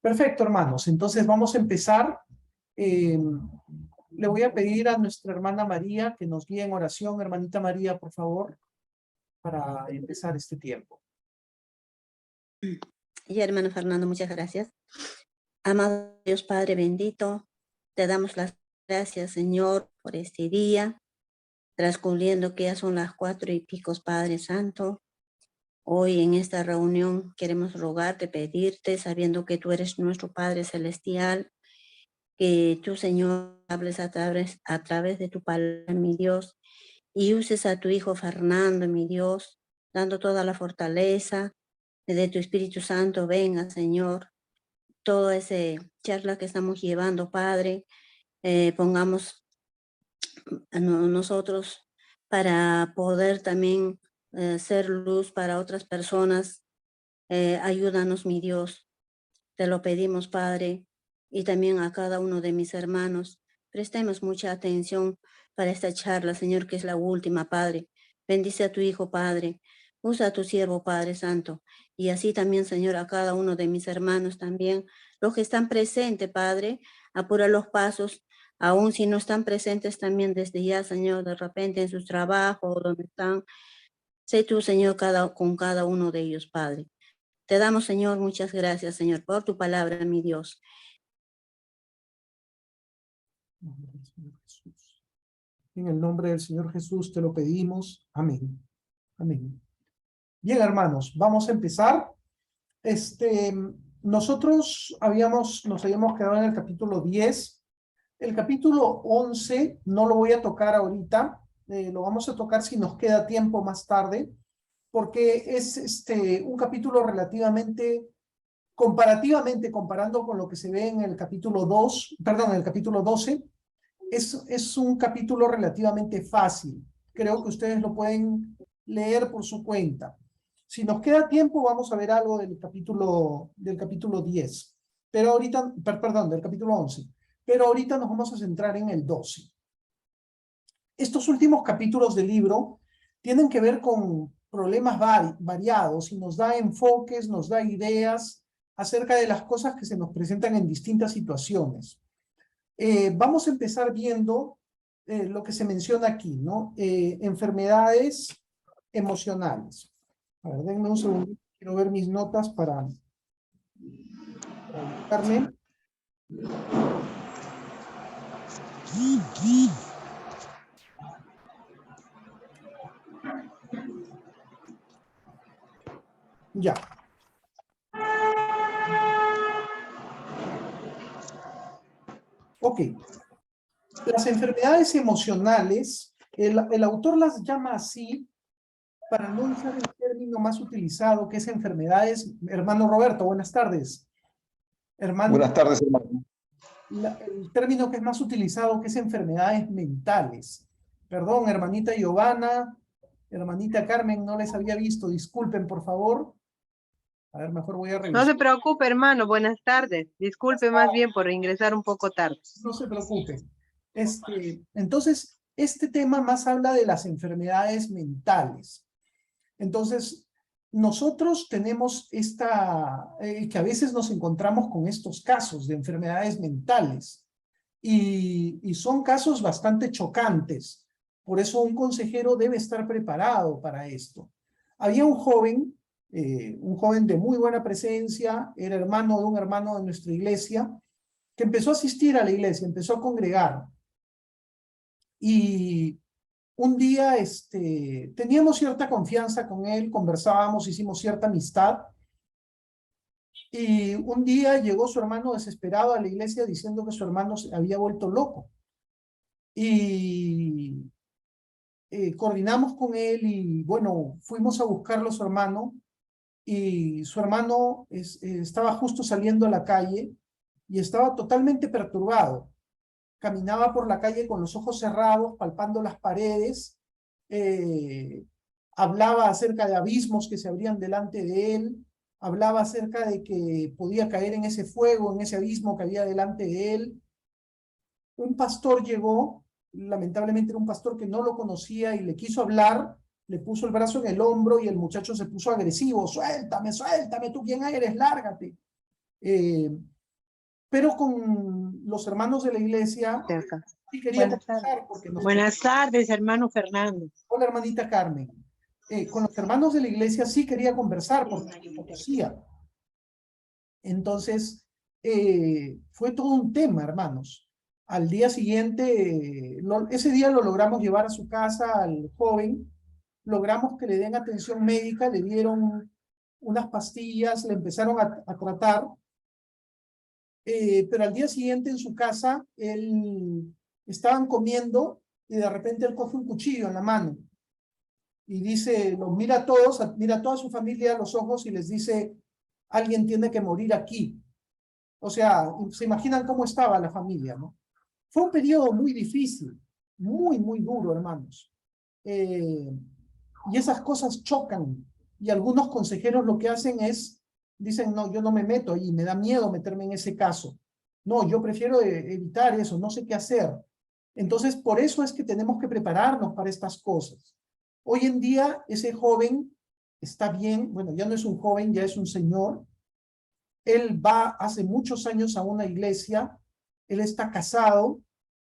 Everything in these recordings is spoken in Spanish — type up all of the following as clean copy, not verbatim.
Perfecto, hermanos. Entonces vamos a empezar. Eh, Le voy a pedir a nuestra hermana María que nos guíe en oración. Hermanita María, por favor, para empezar este tiempo. Y hermano Fernando, muchas gracias. Amado Dios Padre bendito, te damos las gracias, Señor, por este día, transcurriendo que ya son las 4:00 Padre Santo. Hoy en esta reunión queremos rogarte, pedirte, sabiendo que tú eres nuestro Padre Celestial, que tú, Señor, hables a través de tu palabra, mi Dios, y uses a tu Hijo Fernando, mi Dios, dando toda la fortaleza de tu Espíritu Santo. Venga, Señor, toda esa charla que estamos llevando, Padre, pongamos a nosotros para poder también ser luz para otras personas. Ayúdanos, mi Dios, te lo pedimos, Padre, y también a cada uno de mis hermanos. Prestemos mucha atención para esta charla, Señor, que es la última, Padre. Bendice a tu Hijo, Padre. Usa a tu siervo, Padre Santo. Y así también, Señor, a cada uno de mis hermanos también. Los que están presentes, Padre, apura los pasos. Aún si no están presentes también desde ya, Señor, de repente en sus trabajos, donde están. Sé tú, Señor, con cada uno de ellos, Padre. Te damos, Señor, muchas gracias, Señor, por tu palabra, mi Dios. En el nombre del Señor Jesús te lo pedimos. Amén. Amén. Bien, hermanos, vamos a empezar. Nosotros nos habíamos quedado en el capítulo 10. El capítulo 11 no lo voy a tocar ahorita. Lo vamos a tocar si nos queda tiempo más tarde, porque es un capítulo comparativamente, comparando con lo que se ve en el capítulo 2, perdón, en el capítulo 12, es un capítulo relativamente fácil. Creo que ustedes lo pueden leer por su cuenta. Si nos queda tiempo, vamos a ver algo del capítulo 10. Pero ahorita, perdón, del capítulo 11. Pero ahorita nos vamos a centrar en el 12. Estos últimos capítulos del libro tienen que ver con problemas variados y nos da enfoques, nos da ideas acerca de las cosas que se nos presentan en distintas situaciones. Vamos a empezar viendo lo que se menciona aquí, ¿no? Enfermedades emocionales. A ver, denme un segundo, quiero ver mis notas para ubicarme. Ya. Ok. Las enfermedades emocionales, el autor las llama así para no usar el término más utilizado, que es enfermedades. Hermano Roberto, buenas tardes. Hermano, buenas tardes, hermano. El término que es más utilizado, que es enfermedades mentales. Perdón, hermanita Giovanna, hermanita Carmen, no les había visto. Disculpen, por favor. A ver, mejor voy a revisar. No se preocupe, hermano. Buenas tardes. Disculpe más bien por ingresar un poco tarde. No se preocupe. Entonces, este tema más habla de las enfermedades mentales. Entonces, nosotros tenemos que a veces nos encontramos con estos casos de enfermedades mentales y son casos bastante chocantes. Por eso un consejero debe estar preparado para esto. Había un joven de muy buena presencia, era hermano de un hermano de nuestra iglesia, que empezó a asistir a la iglesia, empezó a congregar. Y un día teníamos cierta confianza con él, conversábamos, hicimos cierta amistad. Y un día llegó su hermano desesperado a la iglesia diciendo que su hermano se había vuelto loco. Y coordinamos con él y bueno, fuimos a buscarlo a su hermano. Y su hermano estaba justo saliendo a la calle y estaba totalmente perturbado. Caminaba por la calle con los ojos cerrados, palpando las paredes, hablaba acerca de abismos que se abrían delante de él, hablaba acerca de que podía caer en ese fuego, en ese abismo que había delante de él. Un pastor llegó, lamentablemente era un pastor que no lo conocía y le quiso hablar, le puso el brazo en el hombro y el muchacho se puso agresivo. Suéltame, suéltame, ¿tú quién eres? Lárgate. Pero con los hermanos de la iglesia De acá. sí quería Buenas tardes. conversar porque nos... Buenas tardes, hermano Fernando. Hola, hermanita Carmen. Con los hermanos de la iglesia sí quería conversar porque me conocía. Entonces, fue todo un tema, hermanos. Al día siguiente, ese día lo logramos llevar a su casa al joven, logramos que le den atención médica, le dieron unas pastillas, le empezaron a tratar, pero al día siguiente en su casa, estaban comiendo y de repente él coge un cuchillo en la mano y dice, los mira a todos, mira a toda su familia a los ojos y les dice, alguien tiene que morir aquí. O sea, se imaginan cómo estaba la familia, ¿no? Fue un periodo muy difícil, muy duro, hermanos. Y esas cosas chocan. Y algunos consejeros lo que hacen es, dicen, no, yo no me meto ahí, me da miedo meterme en ese caso. No, yo prefiero evitar eso, no sé qué hacer. Entonces, por eso es que tenemos que prepararnos para estas cosas. Hoy en día, ese joven está bien, bueno, ya no es un joven, ya es un señor. Él va hace muchos años a una iglesia, él está casado,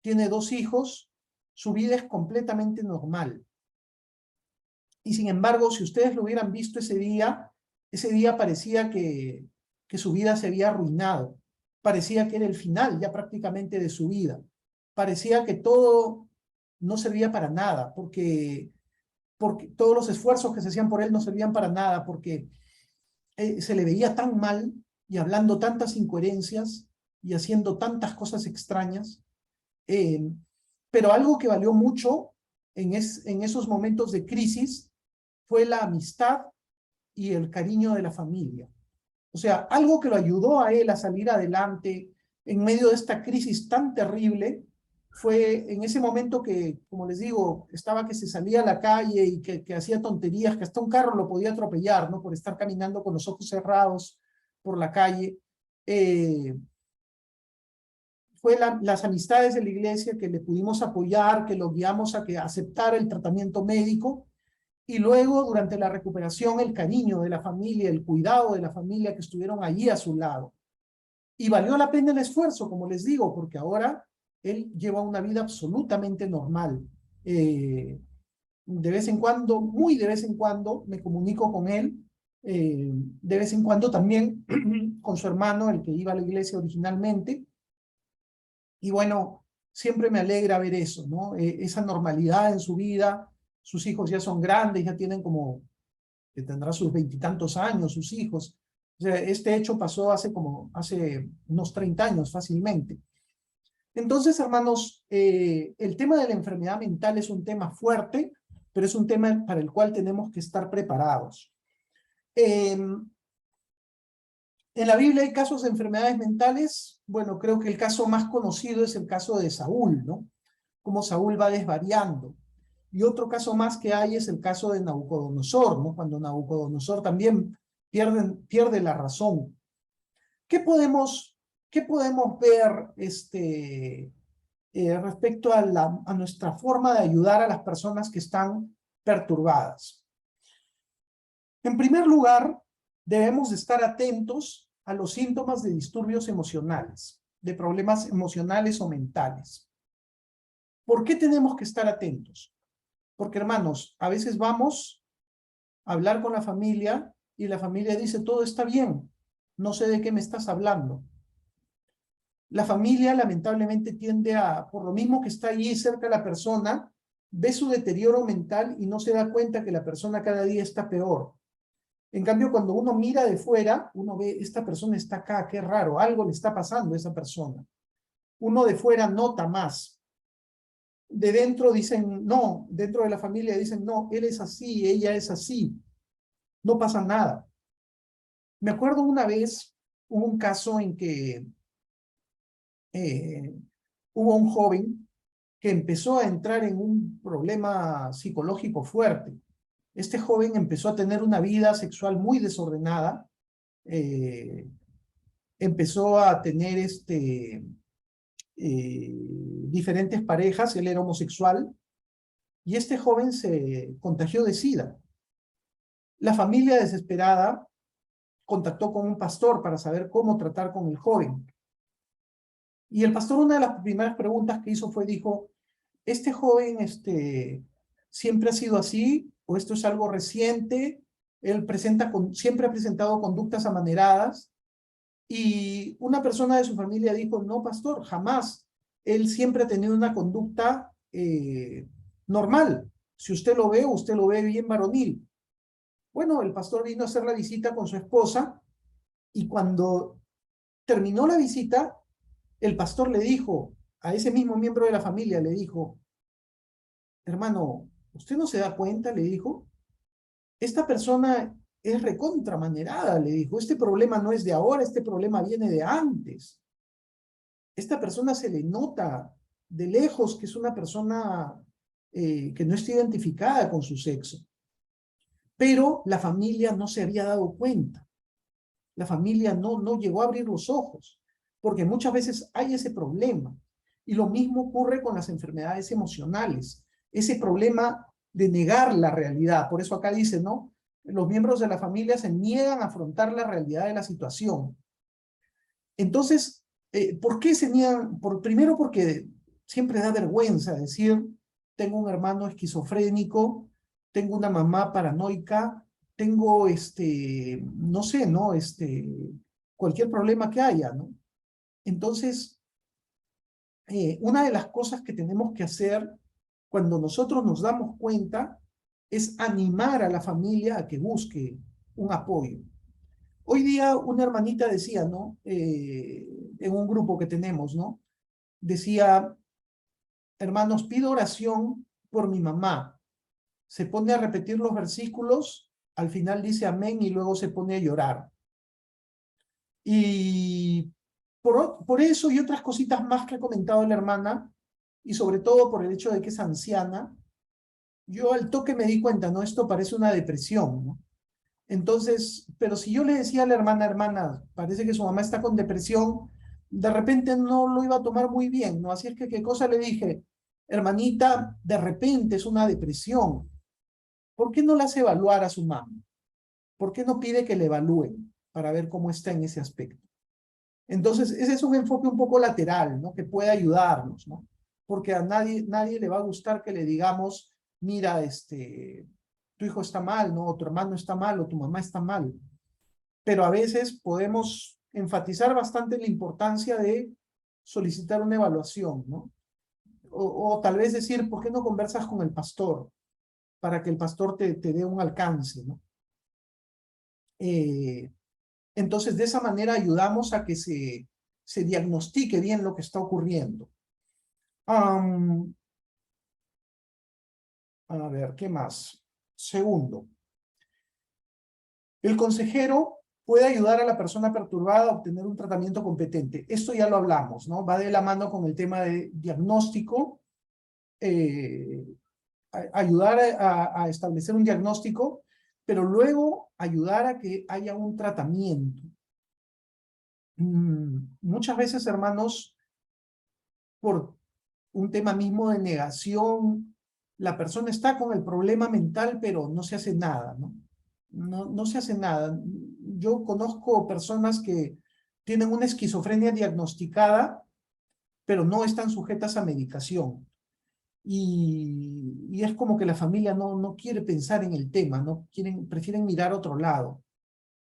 tiene 2 hijos, su vida es completamente normal. Y sin embargo, si ustedes lo hubieran visto ese día parecía que su vida se había arruinado, parecía que era el final ya prácticamente de su vida, parecía que todo no servía para nada, porque todos los esfuerzos que se hacían por él no servían para nada, porque se le veía tan mal y hablando tantas incoherencias y haciendo tantas cosas extrañas. Pero algo que valió mucho en esos momentos de crisis fue la amistad y el cariño de la familia. O sea, algo que lo ayudó a él a salir adelante en medio de esta crisis tan terrible fue en ese momento que, como les digo, estaba que se salía a la calle y que hacía tonterías, que hasta un carro lo podía atropellar, ¿no? Por estar caminando con los ojos cerrados por la calle. Fue las amistades de la iglesia que le pudimos apoyar, que lo guiamos a que aceptara el tratamiento médico, y luego durante la recuperación el cariño de la familia, el cuidado de la familia que estuvieron allí a su lado. Y valió la pena el esfuerzo, como les digo, porque ahora él lleva una vida absolutamente normal. De vez en cuando, muy de vez en cuando, me comunico con él, de vez en cuando también con su hermano, el que iba a la iglesia originalmente. Y bueno, siempre me alegra ver eso, ¿no? Esa normalidad en su vida. Sus hijos ya son grandes, ya tienen como, que tendrá sus 20 y tantos años, sus hijos. O sea, este hecho pasó hace unos 30 años fácilmente. Entonces, hermanos, el tema de la enfermedad mental es un tema fuerte, pero es un tema para el cual tenemos que estar preparados. En la Biblia hay casos de enfermedades mentales. Bueno, creo que el caso más conocido es el caso de Saúl, ¿no? Cómo Saúl va desvariando. Y otro caso más que hay es el caso de Nabucodonosor, ¿no? Cuando Nabucodonosor también pierde la razón. ¿Qué podemos ver respecto a nuestra forma de ayudar a las personas que están perturbadas? En primer lugar, debemos estar atentos a los síntomas de disturbios emocionales, de problemas emocionales o mentales. ¿Por qué tenemos que estar atentos? Porque, hermanos, a veces vamos a hablar con la familia y la familia dice, todo está bien, no sé de qué me estás hablando. La familia lamentablemente tiende a, por lo mismo que está allí cerca de la persona, ve su deterioro mental y no se da cuenta que la persona cada día está peor. En cambio, cuando uno mira de fuera, uno ve, esta persona está acá, qué raro, algo le está pasando a esa persona. Uno de fuera nota más. De dentro dicen, no, dentro de la familia dicen, no, él es así, ella es así. No pasa nada. Me acuerdo una vez, hubo un caso en que hubo un joven que empezó a entrar en un problema psicológico fuerte. Este joven empezó a tener una vida sexual muy desordenada, empezó a tener diferentes parejas, él era homosexual, y este joven se contagió de SIDA. La familia desesperada contactó con un pastor para saber cómo tratar con el joven. Y el pastor, una de las primeras preguntas que hizo dijo, ¿este joven siempre ha sido así o esto es algo reciente? Él siempre ha presentado conductas amaneradas. Y una persona de su familia dijo, no, pastor, jamás. Él siempre ha tenido una conducta normal. Si usted lo ve bien varonil. Bueno, el pastor vino a hacer la visita con su esposa y cuando terminó la visita, el pastor le dijo a ese mismo miembro de la familia, le dijo, hermano, ¿usted no se da cuenta? Le dijo, esta persona es recontramanerada, le dijo, este problema no es de ahora, este problema viene de antes. Esta persona se le nota de lejos que es una persona que no está identificada con su sexo. Pero la familia no se había dado cuenta. La familia no llegó a abrir los ojos, porque muchas veces hay ese problema. Y lo mismo ocurre con las enfermedades emocionales, ese problema de negar la realidad. Por eso acá dice, ¿no? Los miembros de la familia se niegan a afrontar la realidad de la situación. Entonces, ¿por qué se niegan? Primero porque siempre da vergüenza decir, tengo un hermano esquizofrénico, tengo una mamá paranoica, tengo no sé, ¿no? Cualquier problema que haya, ¿no? Entonces, una de las cosas que tenemos que hacer cuando nosotros nos damos cuenta es animar a la familia a que busque un apoyo. Hoy día una hermanita decía, ¿no? En un grupo que tenemos, ¿no? Decía, hermanos, pido oración por mi mamá. Se pone a repetir los versículos, al final dice amén y luego se pone a llorar. Y por eso y otras cositas más que ha comentado la hermana, y sobre todo por el hecho de que es anciana, yo al toque me di cuenta, ¿no? Esto parece una depresión, ¿no? Entonces, pero si yo le decía a la hermana, parece que su mamá está con depresión, de repente no lo iba a tomar muy bien, ¿no? Así es que, ¿qué cosa le dije? Hermanita, de repente es una depresión. ¿Por qué no la hace evaluar a su mamá? ¿Por qué no pide que le evalúen para ver cómo está en ese aspecto? Entonces, ese es un enfoque un poco lateral, ¿no? Que puede ayudarnos, ¿no? Porque a nadie le va a gustar que le digamos, mira, tu hijo está mal, ¿no? O tu hermano está mal, o tu mamá está mal. Pero a veces podemos enfatizar bastante la importancia de solicitar una evaluación, ¿no? O tal vez decir, ¿por qué no conversas con el pastor? Para que el pastor te dé un alcance, ¿no? Entonces, de esa manera ayudamos a que se diagnostique bien lo que está ocurriendo. A ver, ¿qué más? Segundo, el consejero puede ayudar a la persona perturbada a obtener un tratamiento competente. Esto ya lo hablamos, ¿no? Va de la mano con el tema de diagnóstico, ayudar a establecer un diagnóstico, pero luego ayudar a que haya un tratamiento. Muchas veces, hermanos, por un tema mismo de negación, la persona está con el problema mental, pero no se hace nada, ¿no? No se hace nada. Yo conozco personas que tienen una esquizofrenia diagnosticada, pero no están sujetas a medicación. Y es como que la familia no quiere pensar en el tema, prefieren mirar a otro lado.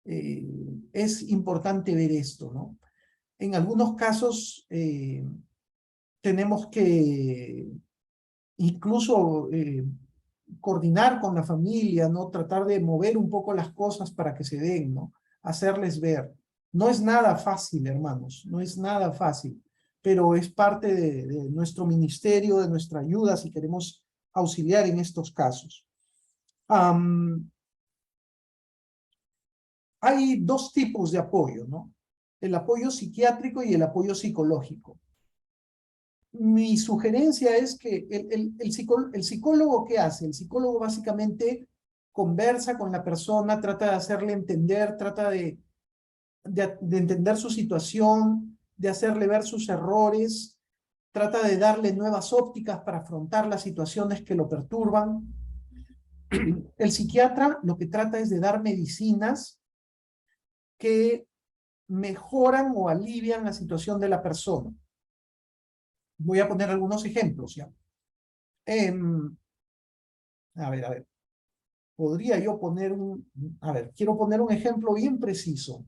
Es importante ver esto, ¿no? En algunos casos tenemos que incluso coordinar con la familia, ¿no? Tratar de mover un poco las cosas para que se den, ¿no? Hacerles ver. No es nada fácil, hermanos, no es nada fácil, pero es parte de nuestro ministerio, de nuestra ayuda, si queremos auxiliar en estos casos. Hay dos tipos de apoyo, ¿no? El apoyo psiquiátrico y el apoyo psicológico. Mi sugerencia es que el psicólogo, ¿qué hace? El psicólogo básicamente conversa con la persona, trata de hacerle entender, trata de entender su situación, de hacerle ver sus errores, trata de darle nuevas ópticas para afrontar las situaciones que lo perturban. El psiquiatra lo que trata es de dar medicinas que mejoran o alivian la situación de la persona. Voy a poner algunos ejemplos, ¿ya? A ver. Podría yo poner quiero poner un ejemplo bien preciso.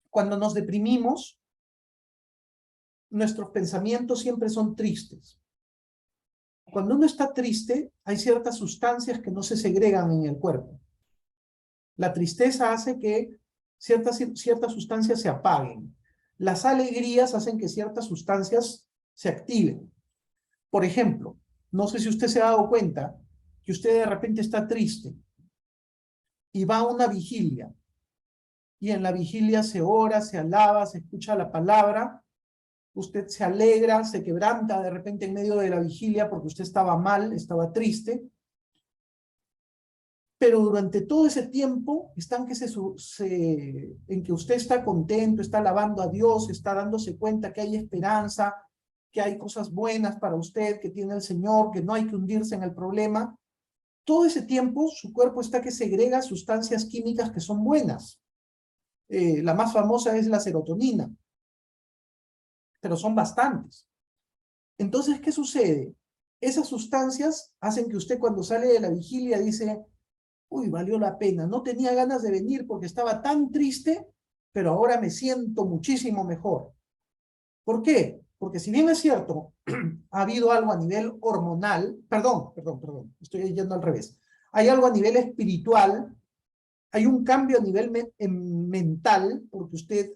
Cuando nos deprimimos, nuestros pensamientos siempre son tristes. Cuando uno está triste, hay ciertas sustancias que no se segregan en el cuerpo. La tristeza hace que ciertas sustancias se apaguen. Las alegrías hacen que ciertas sustancias se activen. Por ejemplo, no sé si usted se ha dado cuenta que usted de repente está triste y va a una vigilia, y en la vigilia se ora, se alaba, se escucha la palabra, usted se alegra, se quebranta de repente en medio de la vigilia porque usted estaba mal, estaba triste, pero durante todo ese tiempo en que usted está contento, está alabando a Dios, está dándose cuenta que hay esperanza, que hay cosas buenas para usted, que tiene el Señor, que no hay que hundirse en el problema. Todo ese tiempo su cuerpo está que segrega sustancias químicas que son buenas. La más famosa es la serotonina, pero son bastantes. Entonces, ¿qué sucede? Esas sustancias hacen que usted cuando sale de la vigilia dice, uy, valió la pena, no tenía ganas de venir porque estaba tan triste, pero ahora me siento muchísimo mejor. ¿Por qué? Porque si bien es cierto, ha habido algo a nivel hormonal, perdón, estoy yendo al revés. Hay algo a nivel espiritual, hay un cambio a nivel mental, porque usted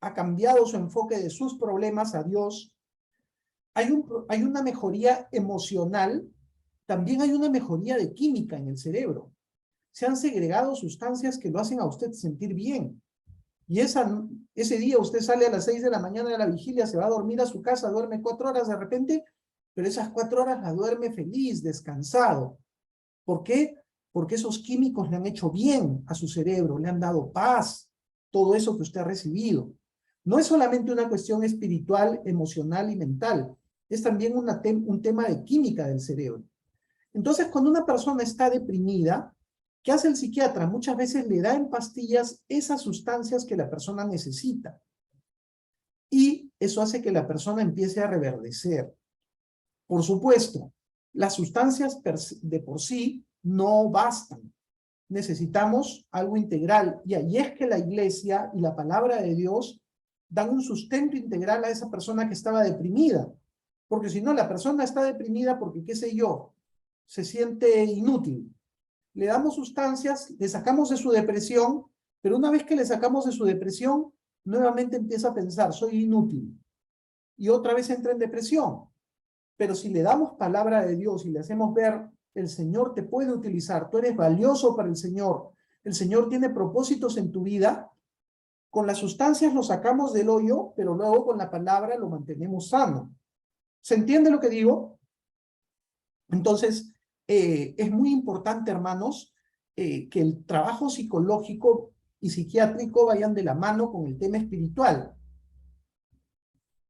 ha cambiado su enfoque de sus problemas a Dios. Hay una mejoría emocional, también hay una mejoría de química en el cerebro. Se han segregado sustancias que lo hacen a usted sentir bien. Y ese día usted sale a las 6 de la mañana de la vigilia, se va a dormir a su casa, duerme 4 horas de repente, pero esas 4 horas las duerme feliz, descansado. ¿Por qué? Porque esos químicos le han hecho bien a su cerebro, le han dado paz, todo eso que usted ha recibido. No es solamente una cuestión espiritual, emocional y mental, es también un tema de química del cerebro. Entonces, cuando una persona está deprimida, ¿qué hace el psiquiatra? Muchas veces le da en pastillas esas sustancias que la persona necesita. Y eso hace que la persona empiece a reverdecer. Por supuesto, las sustancias de por sí no bastan. Necesitamos algo integral. Y ahí es que la iglesia y la palabra de Dios dan un sustento integral a esa persona que estaba deprimida. Porque si no, la persona está deprimida porque, qué sé yo, se siente inútil. Le damos sustancias, le sacamos de su depresión, pero una vez que le sacamos de su depresión, nuevamente empieza a pensar, soy inútil. Y otra vez entra en depresión. Pero si le damos palabra de Dios y le hacemos ver, el Señor te puede utilizar, tú eres valioso para el Señor tiene propósitos en tu vida, con las sustancias lo sacamos del hoyo, pero luego con la palabra lo mantenemos sano. ¿Se entiende lo que digo? Entonces, es muy importante, hermanos, que el trabajo psicológico y psiquiátrico vayan de la mano con el tema espiritual.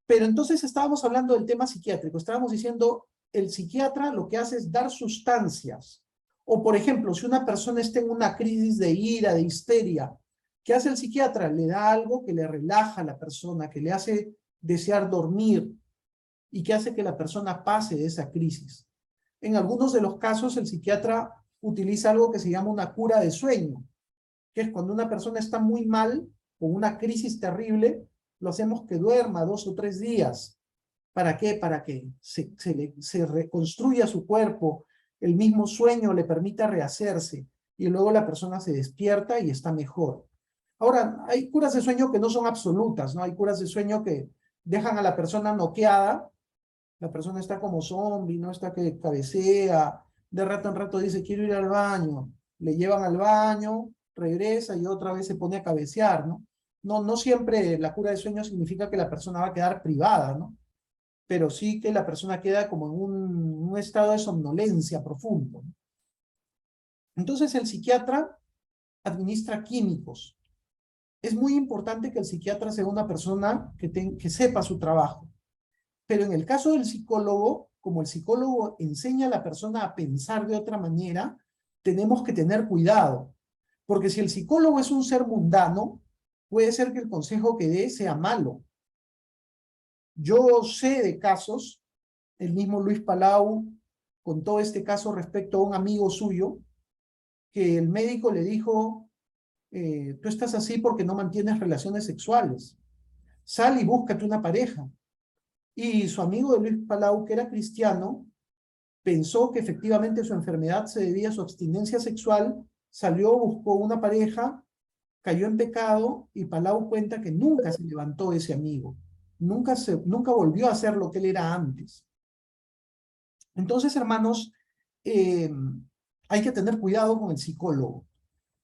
Pero entonces estábamos hablando del tema psiquiátrico, estábamos diciendo, el psiquiatra lo que hace es dar sustancias. O por ejemplo, si una persona está en una crisis de ira, de histeria, ¿qué hace el psiquiatra? Le da algo que le relaja a la persona, que le hace desear dormir y que hace que la persona pase de esa crisis. En algunos de los casos, el psiquiatra utiliza algo que se llama una cura de sueño, que es cuando una persona está muy mal, con una crisis terrible, lo hacemos que duerma 2 o 3 días. ¿Para qué? Para que se reconstruya su cuerpo, el mismo sueño le permita rehacerse, y luego la persona se despierta y está mejor. Ahora, hay curas de sueño que no son absolutas, ¿no? Hay curas de sueño que dejan a la persona noqueada, la persona está como zombie, no está que cabecea, de rato en rato dice, quiero ir al baño, le llevan al baño, regresa y otra vez se pone a cabecear, ¿no? No siempre la cura de sueño significa que la persona va a quedar privada, ¿no? Pero sí que la persona queda como en un estado de somnolencia profundo. Entonces el psiquiatra administra químicos. Es muy importante que el psiquiatra sea una persona que sepa su trabajo. Pero en el caso del psicólogo, como el psicólogo enseña a la persona a pensar de otra manera, tenemos que tener cuidado. Porque si el psicólogo es un ser mundano, puede ser que el consejo que dé sea malo. Yo sé de casos, el mismo Luis Palau contó este caso respecto a un amigo suyo, que el médico le dijo, tú estás así porque no mantienes relaciones sexuales. Sal y búscate una pareja. Y su amigo de Luis Palau, que era cristiano, pensó que efectivamente su enfermedad se debía a su abstinencia sexual, salió, buscó una pareja, cayó en pecado y Palau cuenta que nunca se levantó ese amigo, nunca volvió a ser lo que él era antes. Entonces, hermanos, hay que tener cuidado con el psicólogo.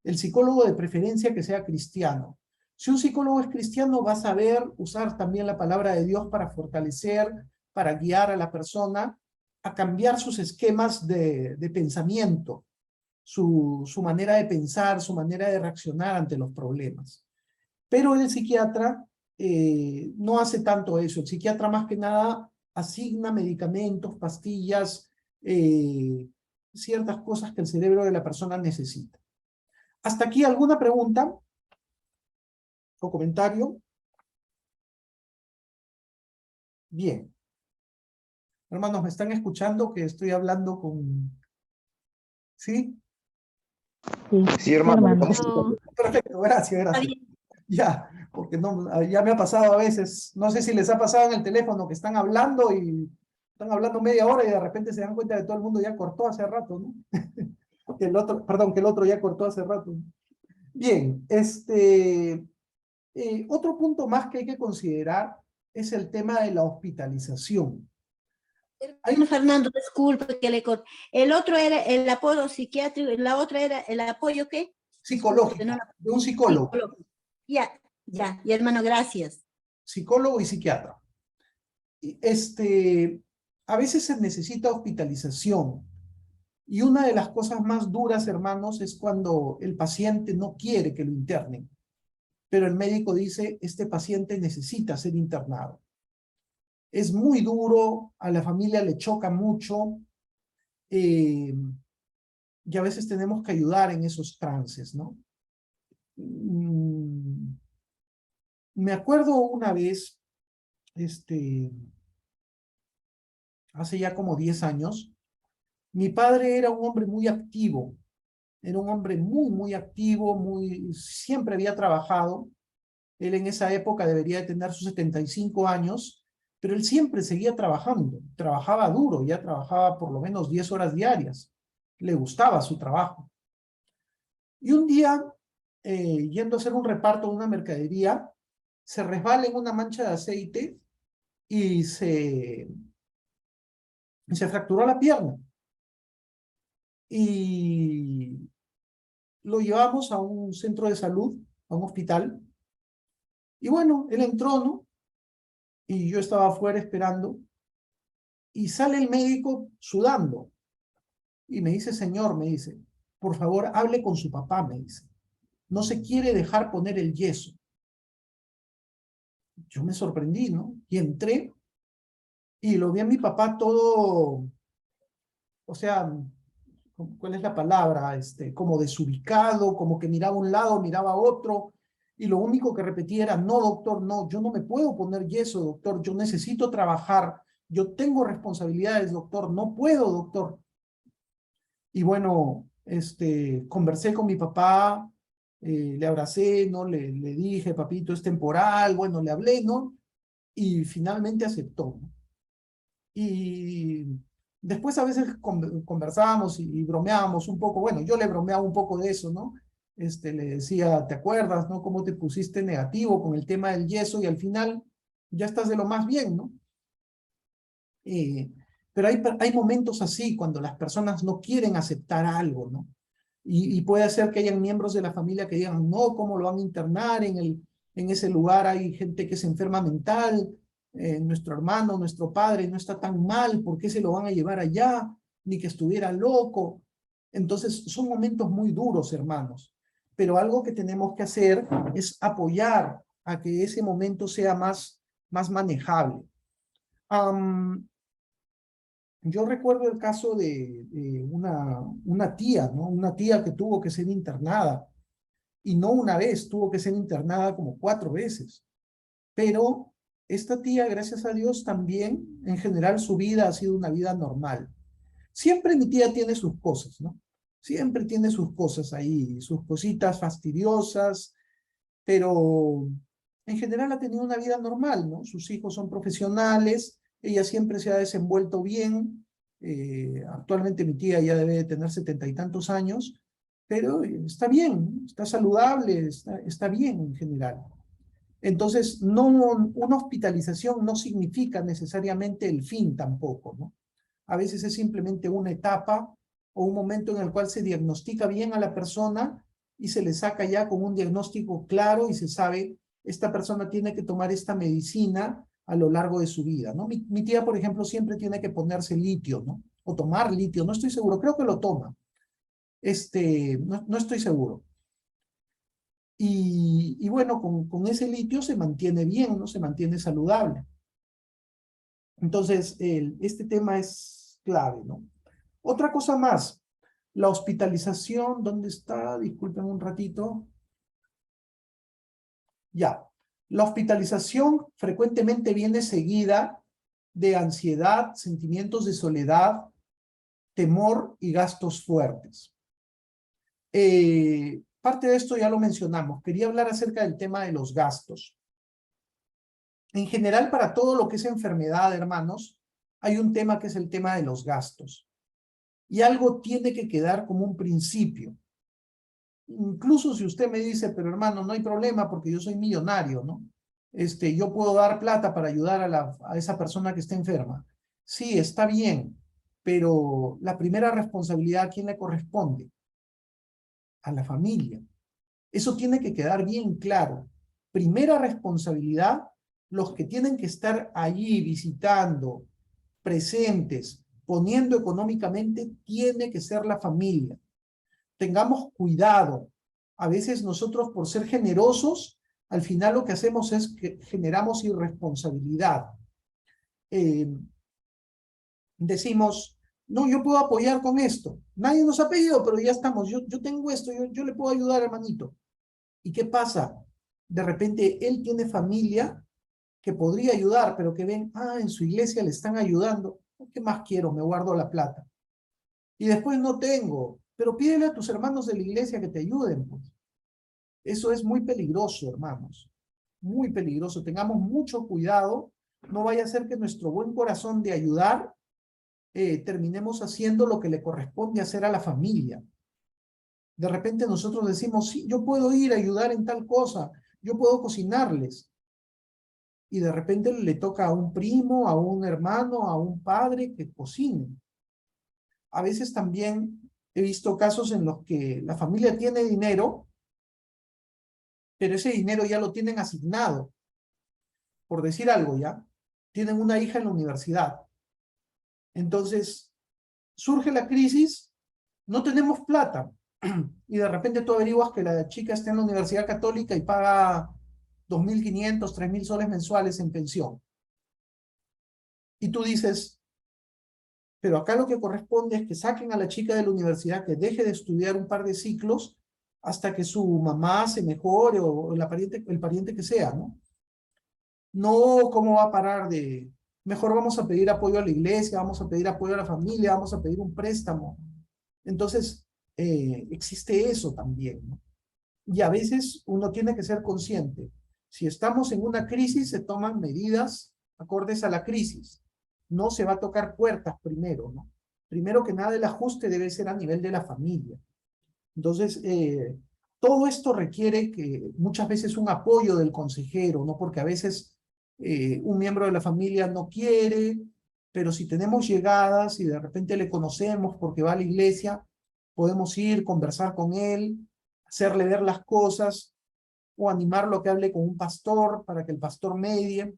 El psicólogo de preferencia que sea cristiano. Si un psicólogo es cristiano, va a saber usar también la palabra de Dios para fortalecer, para guiar a la persona a cambiar sus esquemas de pensamiento, su manera de pensar, su manera de reaccionar ante los problemas. Pero el psiquiatra no hace tanto eso. El psiquiatra más que nada asigna medicamentos, pastillas, ciertas cosas que el cerebro de la persona necesita. ¿Hasta aquí alguna pregunta o comentario? Bien. Hermanos, ¿me están escuchando que estoy hablando con... ¿Sí? Sí, hermano. Perfecto, gracias, gracias. Ya, porque no, ya me ha pasado a veces, no sé si les ha pasado en el teléfono que están hablando media hora y de repente se dan cuenta de que todo el mundo ya cortó hace rato, ¿no? Que el otro ya cortó hace rato. Bien, otro punto más que hay que considerar es el tema de la hospitalización. Fernando, disculpe que le corte. El otro era el apoyo psiquiátrico, la otra era el apoyo ¿qué? Psicológico, de un psicólogo. Ya, y hermano, gracias. Psicólogo y psiquiatra. A veces se necesita hospitalización. Y una de las cosas más duras, hermanos, es cuando el paciente no quiere que lo internen. Pero el médico dice, este paciente necesita ser internado. Es muy duro, a la familia le choca mucho, y a veces tenemos que ayudar en esos trances, ¿no? Me acuerdo una vez, hace ya como 10 años, mi padre era un hombre muy activo, era un hombre muy activo, siempre había trabajado. Él en esa época debería de tener sus 75 años, pero él siempre seguía trabajando, trabajaba duro, ya trabajaba por lo menos 10 horas diarias, le gustaba su trabajo. Y un día, yendo a hacer un reparto de una mercadería, se resbala en una mancha de aceite y se fracturó la pierna. Y lo llevamos a un centro de salud, a un hospital. Y bueno, él entró, ¿no? Y yo estaba afuera esperando. Y sale el médico sudando. Y me dice, señor, me dice, por favor, hable con su papá, me dice. No se quiere dejar poner el yeso. Yo me sorprendí, ¿no? Y entré y lo vi a mi papá todo, o sea, ¿cuál es la palabra? Como desubicado, como que miraba a un lado, miraba a otro, y lo único que repetía era, no, doctor, no, yo no me puedo poner yeso, doctor, yo necesito trabajar, yo tengo responsabilidades, doctor, no puedo, doctor. Y bueno, conversé con mi papá, le abracé, ¿no? Le dije, papito, es temporal, bueno, le hablé, ¿no? Y finalmente aceptó, ¿no? Y después a veces conversábamos y bromeábamos un poco, bueno, yo le bromeaba un poco de eso, ¿no? Le decía, ¿te acuerdas, no? Cómo te pusiste negativo con el tema del yeso y al final ya estás de lo más bien, ¿no? Pero hay momentos así cuando las personas no quieren aceptar algo, ¿no? Y puede ser que hayan miembros de la familia que digan, no, ¿cómo lo van a internar? En ese lugar hay gente que se enferma mental, nuestro hermano, nuestro padre no está tan mal, ¿por qué se lo van a llevar allá? Ni que estuviera loco. Entonces son momentos muy duros, hermanos. Pero algo que tenemos que hacer es apoyar a que ese momento sea más manejable. Yo recuerdo el caso de una tía, ¿no? Una tía que tuvo que ser internada y no una vez, tuvo que ser internada como 4 veces. Pero esta tía, gracias a Dios, también, en general, su vida ha sido una vida normal. Siempre mi tía tiene sus cosas, ¿no? Siempre tiene sus cosas ahí, sus cositas fastidiosas, pero en general ha tenido una vida normal, ¿no? Sus hijos son profesionales, ella siempre se ha desenvuelto bien. Actualmente mi tía ya debe de tener 70 y tantos años, pero está bien, está saludable, está bien en general. Entonces, una hospitalización no significa necesariamente el fin tampoco, ¿no? A veces es simplemente una etapa o un momento en el cual se diagnostica bien a la persona y se le saca ya con un diagnóstico claro y se sabe, esta persona tiene que tomar esta medicina a lo largo de su vida, ¿no? Mi tía, por ejemplo, siempre tiene que ponerse litio, ¿no? O tomar litio, no estoy seguro, creo que lo toma. No estoy seguro. Y bueno, con ese litio se mantiene bien, ¿no? Se mantiene saludable. Entonces, este tema es clave, ¿no? Otra cosa más, la hospitalización, ¿dónde está? Disculpen un ratito. Ya, la hospitalización frecuentemente viene seguida de ansiedad, sentimientos de soledad, temor y gastos fuertes. Parte de esto ya lo mencionamos. Quería hablar acerca del tema de los gastos. En general, para todo lo que es enfermedad, hermanos, hay un tema que es el tema de los gastos. Y algo tiene que quedar como un principio. Incluso si usted me dice, pero hermano, no hay problema porque yo soy millonario, ¿no? Yo puedo dar plata para ayudar a esa persona que está enferma. Sí, está bien, pero la primera responsabilidad, ¿a quién le corresponde? A la familia. Eso tiene que quedar bien claro. Primera responsabilidad, los que tienen que estar allí visitando, presentes, poniendo económicamente, tiene que ser la familia. Tengamos cuidado. A veces nosotros, por ser generosos, al final lo que hacemos es que generamos irresponsabilidad. Decimos, no, yo puedo apoyar con esto. Nadie nos ha pedido, pero ya estamos. Yo tengo esto, yo le puedo ayudar, hermanito. ¿Y qué pasa? De repente él tiene familia que podría ayudar, pero que ven, en su iglesia le están ayudando. ¿Qué más quiero? Me guardo la plata. Y después no tengo, pero pídele a tus hermanos de la iglesia que te ayuden, pues. Eso es muy peligroso, hermanos. Muy peligroso. Tengamos mucho cuidado. No vaya a ser que nuestro buen corazón de ayudar terminemos haciendo lo que le corresponde hacer a la familia. De repente nosotros decimos, sí, yo puedo ir a ayudar en tal cosa, yo puedo cocinarles. Y de repente le toca a un primo, a un hermano, a un padre que cocine. A veces también he visto casos en los que la familia tiene dinero, pero ese dinero ya lo tienen asignado. Por decir algo, ¿ya? Tienen una hija en la universidad. Entonces, surge la crisis, no tenemos plata. Y de repente tú averiguas que la chica está en la Universidad Católica y paga 2.500, 3.000 soles mensuales en pensión. Y tú dices, pero acá lo que corresponde es que saquen a la chica de la universidad, que deje de estudiar un par de ciclos hasta que su mamá se mejore o el pariente que sea, ¿no? No, ¿cómo va a parar de...? Mejor vamos a pedir apoyo a la iglesia, vamos a pedir apoyo a la familia, vamos a pedir un préstamo. Entonces, existe eso también, ¿no? Y a veces uno tiene que ser consciente. Si estamos en una crisis, se toman medidas acordes a la crisis. No se va a tocar puertas primero, ¿no? Primero que nada, el ajuste debe ser a nivel de la familia. Entonces, todo esto requiere que muchas veces un apoyo del consejero, ¿no? Porque a veces un miembro de la familia no quiere, pero si tenemos llegadas y de repente le conocemos porque va a la iglesia, podemos ir, conversar con él, hacerle ver las cosas o animarlo a que hable con un pastor para que el pastor medie.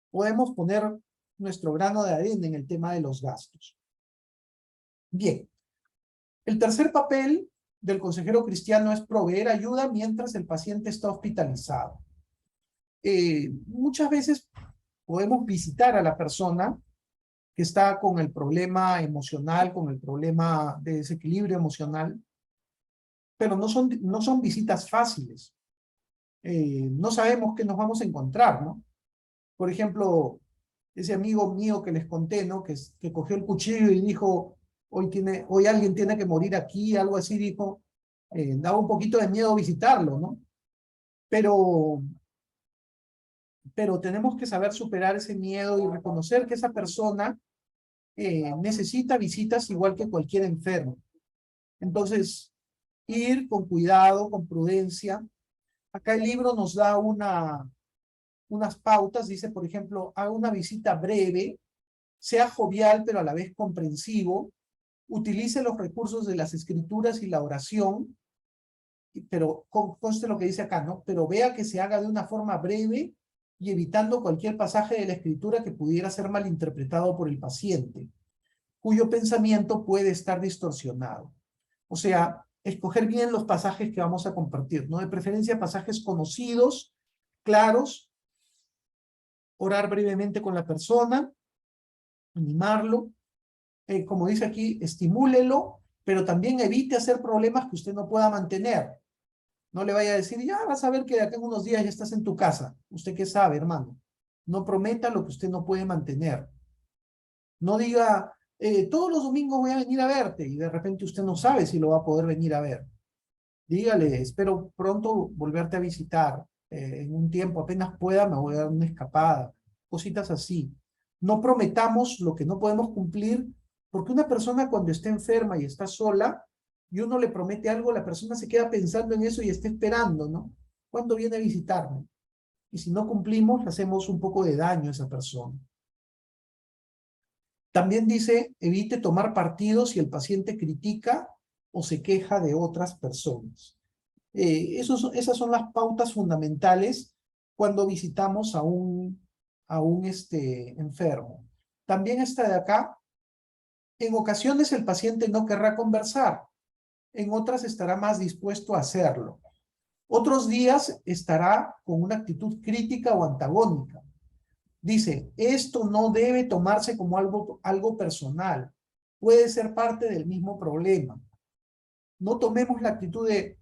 Podemos poner nuestro grano de arena en el tema de los gastos. Bien, el tercer papel del consejero cristiano es proveer ayuda mientras el paciente está hospitalizado. Muchas veces podemos visitar a la persona que está con el problema emocional, con el problema de desequilibrio emocional, pero no son visitas fáciles. No sabemos qué nos vamos a encontrar, ¿no? Por ejemplo, ese amigo mío que les conté, ¿no? Que cogió el cuchillo y dijo, hoy alguien tiene que morir aquí, algo así dijo, daba un poquito de miedo visitarlo, ¿no? Pero tenemos que saber superar ese miedo y reconocer que esa persona necesita visitas igual que cualquier enfermo. Entonces, ir con cuidado, con prudencia. Acá el libro nos da unas pautas, dice, por ejemplo, haga una visita breve, sea jovial pero a la vez comprensivo, utilice los recursos de las escrituras y la oración, pero conste lo que dice acá, ¿no? Pero vea que se haga de una forma breve y evitando cualquier pasaje de la escritura que pudiera ser malinterpretado por el paciente, cuyo pensamiento puede estar distorsionado. O sea, escoger bien los pasajes que vamos a compartir, ¿no? De preferencia pasajes conocidos, claros, orar brevemente con la persona, animarlo, como dice aquí, estimúlelo, pero también evite hacer problemas que usted no pueda mantener. No le vaya a decir, ya vas a ver que de acá en unos días ya estás en tu casa. ¿Usted qué sabe, hermano? No prometa lo que usted no puede mantener. No diga, todos los domingos voy a venir a verte, y de repente usted no sabe si lo va a poder venir a ver. Dígale, espero pronto volverte a visitar. En un tiempo, apenas pueda, me voy a dar una escapada. Cositas así. No prometamos lo que no podemos cumplir, porque una persona cuando está enferma y está sola, y uno le promete algo, la persona se queda pensando en eso y está esperando, ¿no? ¿Cuándo viene a visitarme? Y si no cumplimos, le hacemos un poco de daño a esa persona. También dice, evite tomar partido si el paciente critica o se queja de otras personas. Esas son las pautas fundamentales cuando visitamos a un enfermo. También está de acá, en ocasiones el paciente no querrá conversar, en otras estará más dispuesto a hacerlo. Otros días estará con una actitud crítica o antagónica. Dice, esto no debe tomarse como algo personal, puede ser parte del mismo problema. No tomemos la actitud de,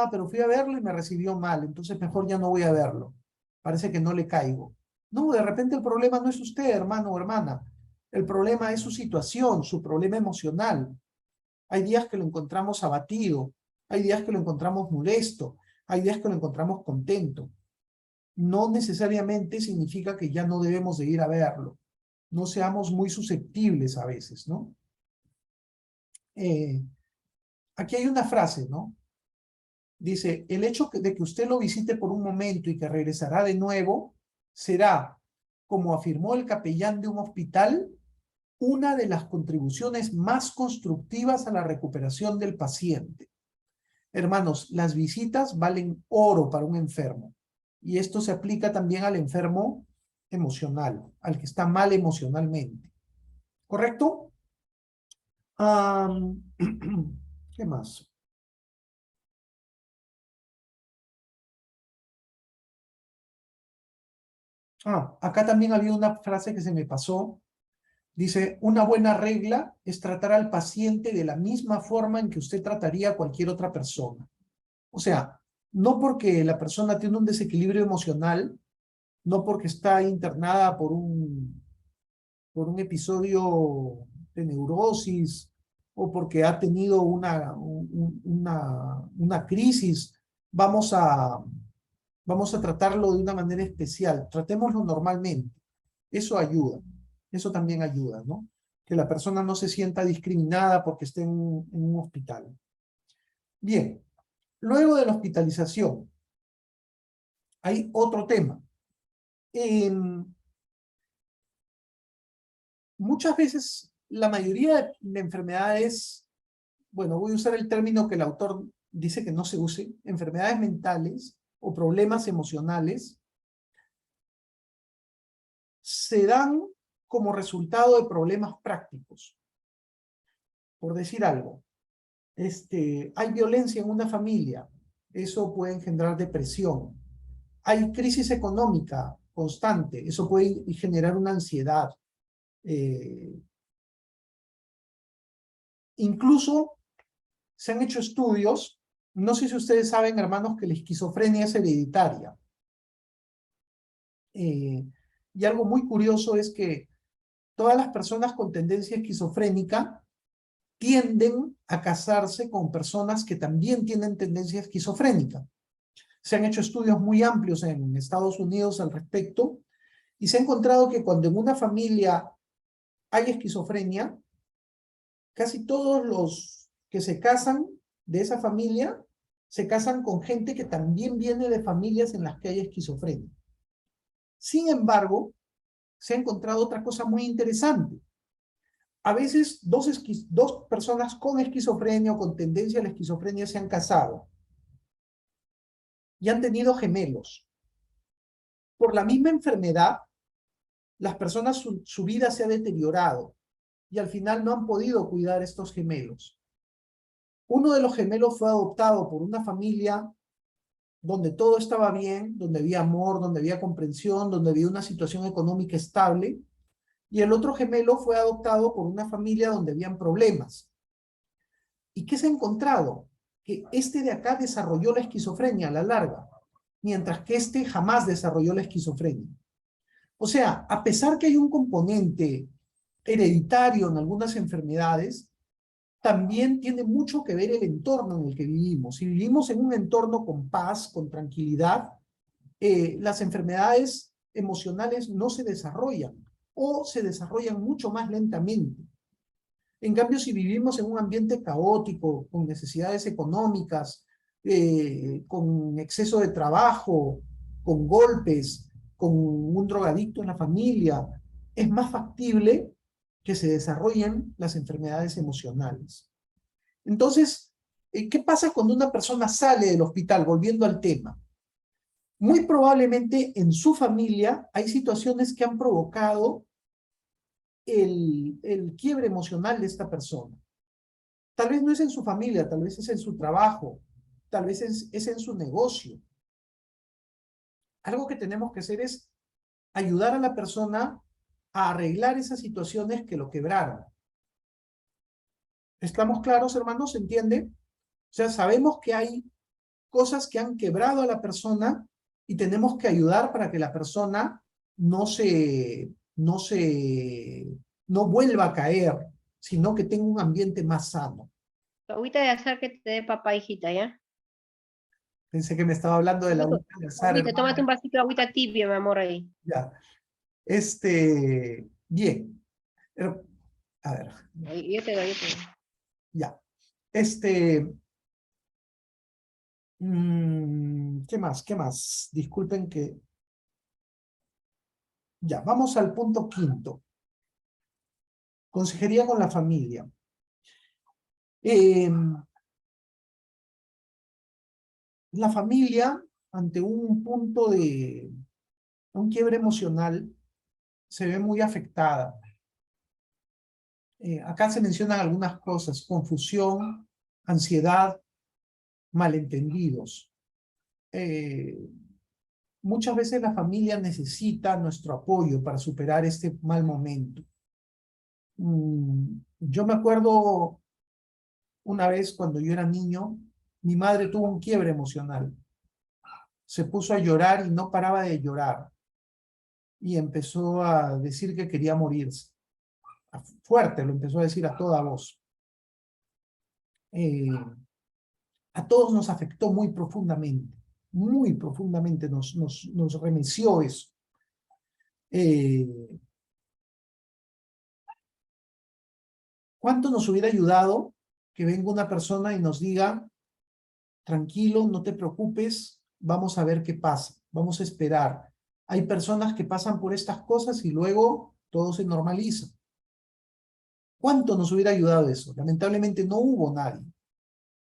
pero fui a verlo y me recibió mal, entonces mejor ya no voy a verlo. Parece que no le caigo. No, de repente el problema no es usted, hermano o hermana. El problema es su situación, su problema emocional. Hay días que lo encontramos abatido, hay días que lo encontramos molesto, hay días que lo encontramos contento. No necesariamente significa que ya no debemos de ir a verlo. No seamos muy susceptibles a veces, ¿no? Aquí hay una frase, ¿no? Dice, el hecho de que usted lo visite por un momento y que regresará de nuevo, será, como afirmó el capellán de un hospital, una de las contribuciones más constructivas a la recuperación del paciente. Hermanos, las visitas valen oro para un enfermo. Y esto se aplica también al enfermo emocional, al que está mal emocionalmente. ¿Correcto? ¿Qué más? Acá también había una frase que se me pasó. Dice, una buena regla es tratar al paciente de la misma forma en que usted trataría a cualquier otra persona. O sea, no porque la persona tiene un desequilibrio emocional, no porque está internada por un episodio de neurosis o porque ha tenido una crisis, vamos a tratarlo de una manera especial. Tratémoslo normalmente. Eso ayuda. Eso también ayuda, ¿no? Que la persona no se sienta discriminada porque esté en un hospital. Bien, luego de la hospitalización, hay otro tema. Muchas veces, la mayoría de enfermedades, bueno, voy a usar el término que el autor dice que no se use, enfermedades mentales o problemas emocionales, se dan como resultado de problemas prácticos. Por decir algo, hay violencia en una familia, eso puede engendrar depresión. Hay crisis económica constante, eso puede generar una ansiedad. Incluso se han hecho estudios No sé si ustedes saben, hermanos, que la esquizofrenia es hereditaria. Y algo muy curioso es que todas las personas con tendencia esquizofrénica tienden a casarse con personas que también tienen tendencia esquizofrénica. Se han hecho estudios muy amplios en Estados Unidos al respecto y se ha encontrado que cuando en una familia hay esquizofrenia, casi todos los que se casan de esa familia se casan con gente que también viene de familias en las que hay esquizofrenia. Sin embargo, se ha encontrado otra cosa muy interesante. A veces dos personas con esquizofrenia o con tendencia a la esquizofrenia se han casado y han tenido gemelos. Por la misma enfermedad, las personas, su vida se ha deteriorado y al final no han podido cuidar estos gemelos. Uno de los gemelos fue adoptado por una familia donde todo estaba bien, donde había amor, donde había comprensión, donde había una situación económica estable, y el otro gemelo fue adoptado por una familia donde habían problemas. ¿Y qué se ha encontrado? Que este de acá desarrolló la esquizofrenia a la larga, mientras que este jamás desarrolló la esquizofrenia. O sea, a pesar que hay un componente hereditario en algunas enfermedades, también tiene mucho que ver el entorno en el que vivimos. Si vivimos en un entorno con paz, con tranquilidad, las enfermedades emocionales no se desarrollan o se desarrollan mucho más lentamente. En cambio, si vivimos en un ambiente caótico, con necesidades económicas, con exceso de trabajo, con golpes, con un drogadicto en la familia, es más factible que se desarrollen las enfermedades emocionales. Entonces, ¿qué pasa cuando una persona sale del hospital? Volviendo al tema. Muy probablemente en su familia hay situaciones que han provocado el quiebre emocional de esta persona. Tal vez no es en su familia, tal vez es en su trabajo, tal vez es en su negocio. Algo que tenemos que hacer es ayudar a la persona a arreglar esas situaciones que lo quebraron. ¿Estamos claros, hermanos? ¿Se entiende? O sea, sabemos que hay cosas que han quebrado a la persona y tenemos que ayudar para que la persona no vuelva a caer, sino que tenga un ambiente más sano. Agüita de azar que te dé papá, hijita, ¿ya? Pensé que me estaba hablando de la agüita de azar, Agüita, hermano. tómate un vasito de agüita tibia, mi amor, ahí. Ya. Bien. A ver, Ahí, yo te doy, yo te doy. ya. ¿Qué más? ¿Qué más? Disculpen que... Ya, vamos al punto 5. Consejería con la familia. La familia, ante un punto de un quiebre emocional, se ve muy afectada. Acá se mencionan algunas cosas: confusión, ansiedad, malentendidos. Muchas veces la familia necesita nuestro apoyo para superar este mal momento. Yo me acuerdo una vez cuando yo era niño, mi madre tuvo un quiebre emocional. Se puso a llorar y no paraba de llorar. Y empezó a decir que quería morirse. Fuerte, lo empezó a decir a toda voz. A todos nos afectó muy profundamente nos remeció eso. ¿Cuánto nos hubiera ayudado que venga una persona y nos diga: tranquilo, no te preocupes, vamos a ver qué pasa, vamos a esperar? Hay personas que pasan por estas cosas y luego todo se normaliza. ¿Cuánto nos hubiera ayudado eso? Lamentablemente no hubo nadie.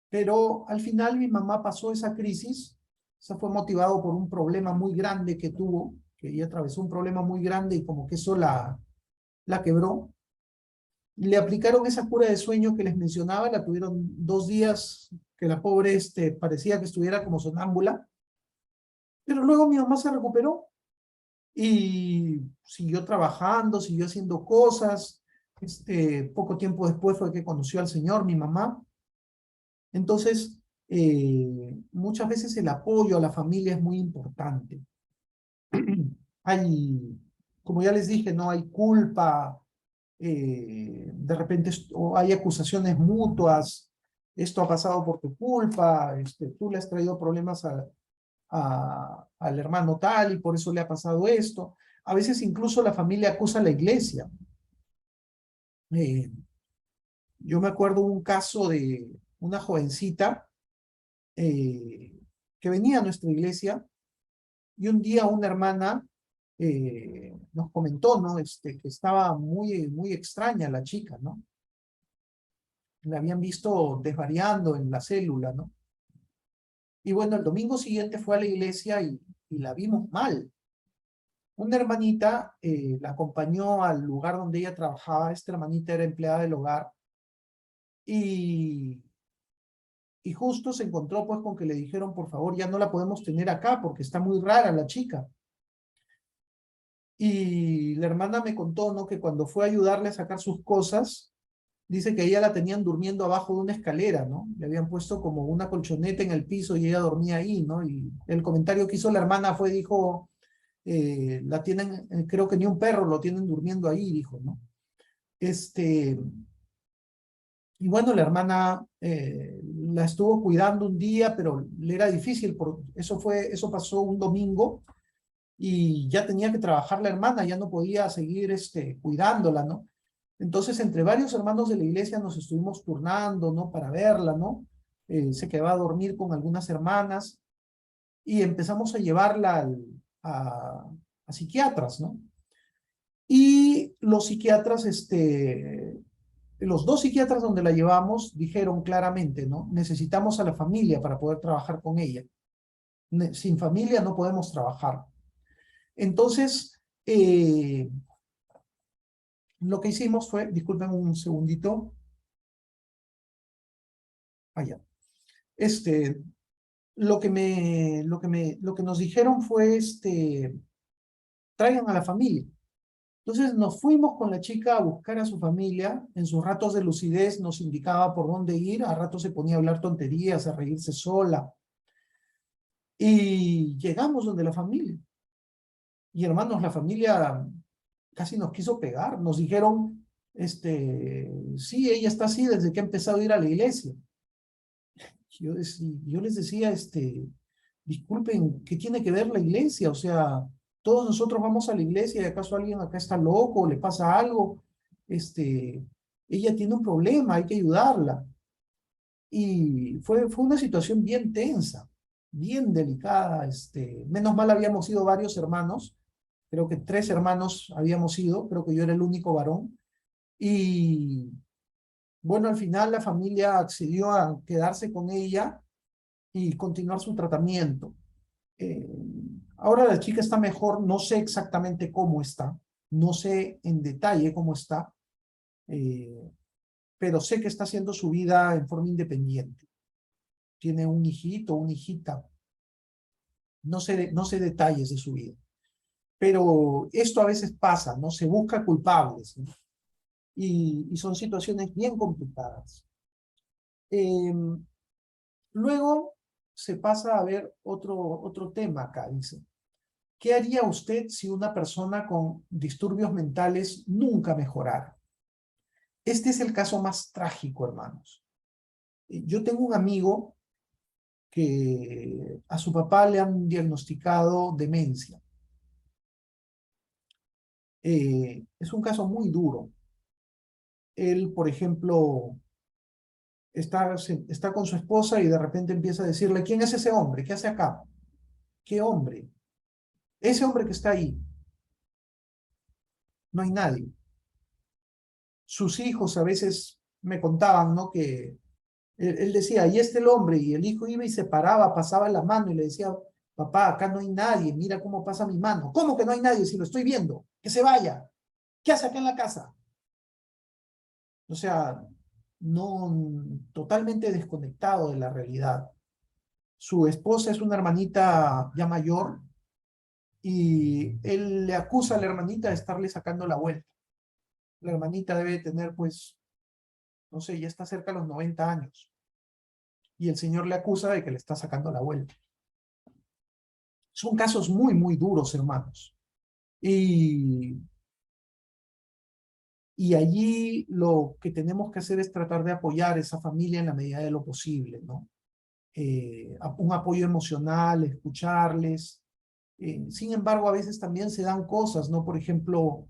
Pero al final mi mamá pasó esa crisis. Eso fue motivado por un problema muy grande que tuvo, que ella atravesó un problema muy grande y como que eso la quebró. Le aplicaron esa cura de sueño que les mencionaba, la tuvieron 2 días, que la pobre parecía que estuviera como sonámbula. Pero luego mi mamá se recuperó y siguió trabajando, siguió haciendo cosas. Poco tiempo después fue que conoció al Señor, mi mamá. Entonces, muchas veces el apoyo a la familia es muy importante. Hay, como ya les dije, no hay culpa, de repente o hay acusaciones mutuas, esto ha pasado por tu culpa, tú le has traído problemas al hermano tal y por eso le ha pasado esto. A veces incluso la familia acusa a la iglesia. Yo me acuerdo un caso de una jovencita que venía a nuestra iglesia y un día una hermana nos comentó, ¿no? Que estaba muy extraña la chica, ¿no? La habían visto desvariando en la célula, ¿no? Y bueno, el domingo siguiente fue a la iglesia y la vimos mal. Una hermanita la acompañó al lugar donde ella trabajaba. Esta hermanita era empleada del hogar. Y justo se encontró pues con que le dijeron, por favor, ya no la podemos tener acá porque está muy rara la chica. Y la hermana me contó, ¿no? Que cuando fue a ayudarle a sacar sus cosas, dice que ella la tenían durmiendo abajo de una escalera, ¿no? Le habían puesto como una colchoneta en el piso y ella dormía ahí, ¿no? Y el comentario que hizo la hermana fue, dijo, la tienen, creo que ni un perro lo tienen durmiendo ahí, dijo, ¿no? Y bueno, la hermana la estuvo cuidando un día, pero le era difícil, eso pasó un domingo, y ya tenía que trabajar la hermana, ya no podía seguir cuidándola, ¿no? Entonces, entre varios hermanos de la iglesia nos estuvimos turnando, ¿no? Para verla, ¿no? Se quedaba a dormir con algunas hermanas y empezamos a llevarla a psiquiatras, ¿no? Y los psiquiatras, los dos psiquiatras donde la llevamos dijeron claramente, ¿no? Necesitamos a la familia para poder trabajar con ella. Sin familia no podemos trabajar. Entonces, lo que hicimos fue, disculpen un segundito. Allá. Lo que nos dijeron fue, traigan a la familia. Entonces nos fuimos con la chica a buscar a su familia. En sus ratos de lucidez nos indicaba por dónde ir. A ratos se ponía a hablar tonterías, a reírse sola. Y llegamos donde la familia. Y hermanos, la familia casi nos quiso pegar. Nos dijeron, sí, ella está así desde que ha empezado a ir a la iglesia. Yo les decía, disculpen, ¿qué tiene que ver la iglesia? O sea, todos nosotros vamos a la iglesia y acaso alguien acá está loco o le pasa algo. Ella tiene un problema, hay que ayudarla. Y fue una situación bien tensa, bien delicada. Menos mal habíamos sido varios hermanos, creo que 3 hermanos habíamos sido, creo que yo era el único varón. Y bueno, al final la familia accedió a quedarse con ella y continuar su tratamiento. Ahora la chica está mejor, no sé exactamente cómo está, no sé en detalle cómo está, pero sé que está haciendo su vida en forma independiente. Tiene un hijito, una hijita, no sé detalles de su vida. Pero esto a veces pasa, ¿no? Se busca culpables, ¿no? Y son situaciones bien complicadas. Luego se pasa a ver otro tema acá, dice. ¿Qué haría usted si una persona con disturbios mentales nunca mejorara? Este es el caso más trágico, hermanos. Yo tengo un amigo que a su papá le han diagnosticado demencia. Es un caso muy duro. Él, por ejemplo, está con su esposa y de repente empieza a decirle, ¿quién es ese hombre? ¿Qué hace acá? ¿Qué hombre? Ese hombre que está ahí. No hay nadie. Sus hijos a veces me contaban, ¿no? Que él decía, ahí está el hombre, y el hijo iba y se paraba, pasaba la mano y le decía, papá, acá no hay nadie, mira cómo pasa mi mano. ¿Cómo que no hay nadie si lo estoy viendo? Que se vaya. ¿Qué hace acá en la casa? O sea, no, totalmente desconectado de la realidad. Su esposa es una hermanita ya mayor y él le acusa a la hermanita de estarle sacando la vuelta. La hermanita debe tener, pues, no sé, ya está cerca de los 90 años. y el señor le acusa de que le está sacando la vuelta. Son casos muy, muy duros, hermanos. Y allí lo que tenemos que hacer es tratar de apoyar a esa familia en la medida de lo posible, ¿no? Un apoyo emocional, escucharles. Sin embargo, a veces también se dan cosas, ¿no? Por ejemplo,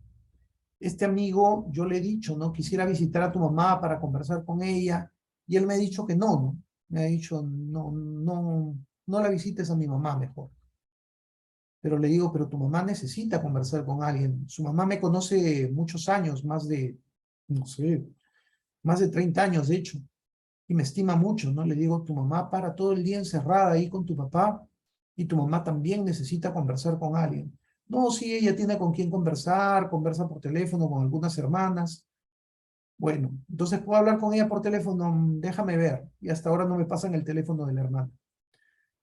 este amigo, yo le he dicho, ¿no? Quisiera visitar a tu mamá para conversar con ella, y él me ha dicho que no, ¿no? Me ha dicho, no, no, no la visites a mi mamá mejor. Pero le digo, pero tu mamá necesita conversar con alguien. Su mamá me conoce muchos años, más de, no sé, más de 30 años, de hecho, y me estima mucho, ¿no? Le digo, tu mamá para todo el día encerrada ahí con tu papá, y tu mamá también necesita conversar con alguien. No, sí, ella tiene con quién conversar, conversa por teléfono con algunas hermanas. Bueno, entonces puedo hablar con ella por teléfono, déjame ver. Y hasta ahora no me pasan el teléfono de la hermana.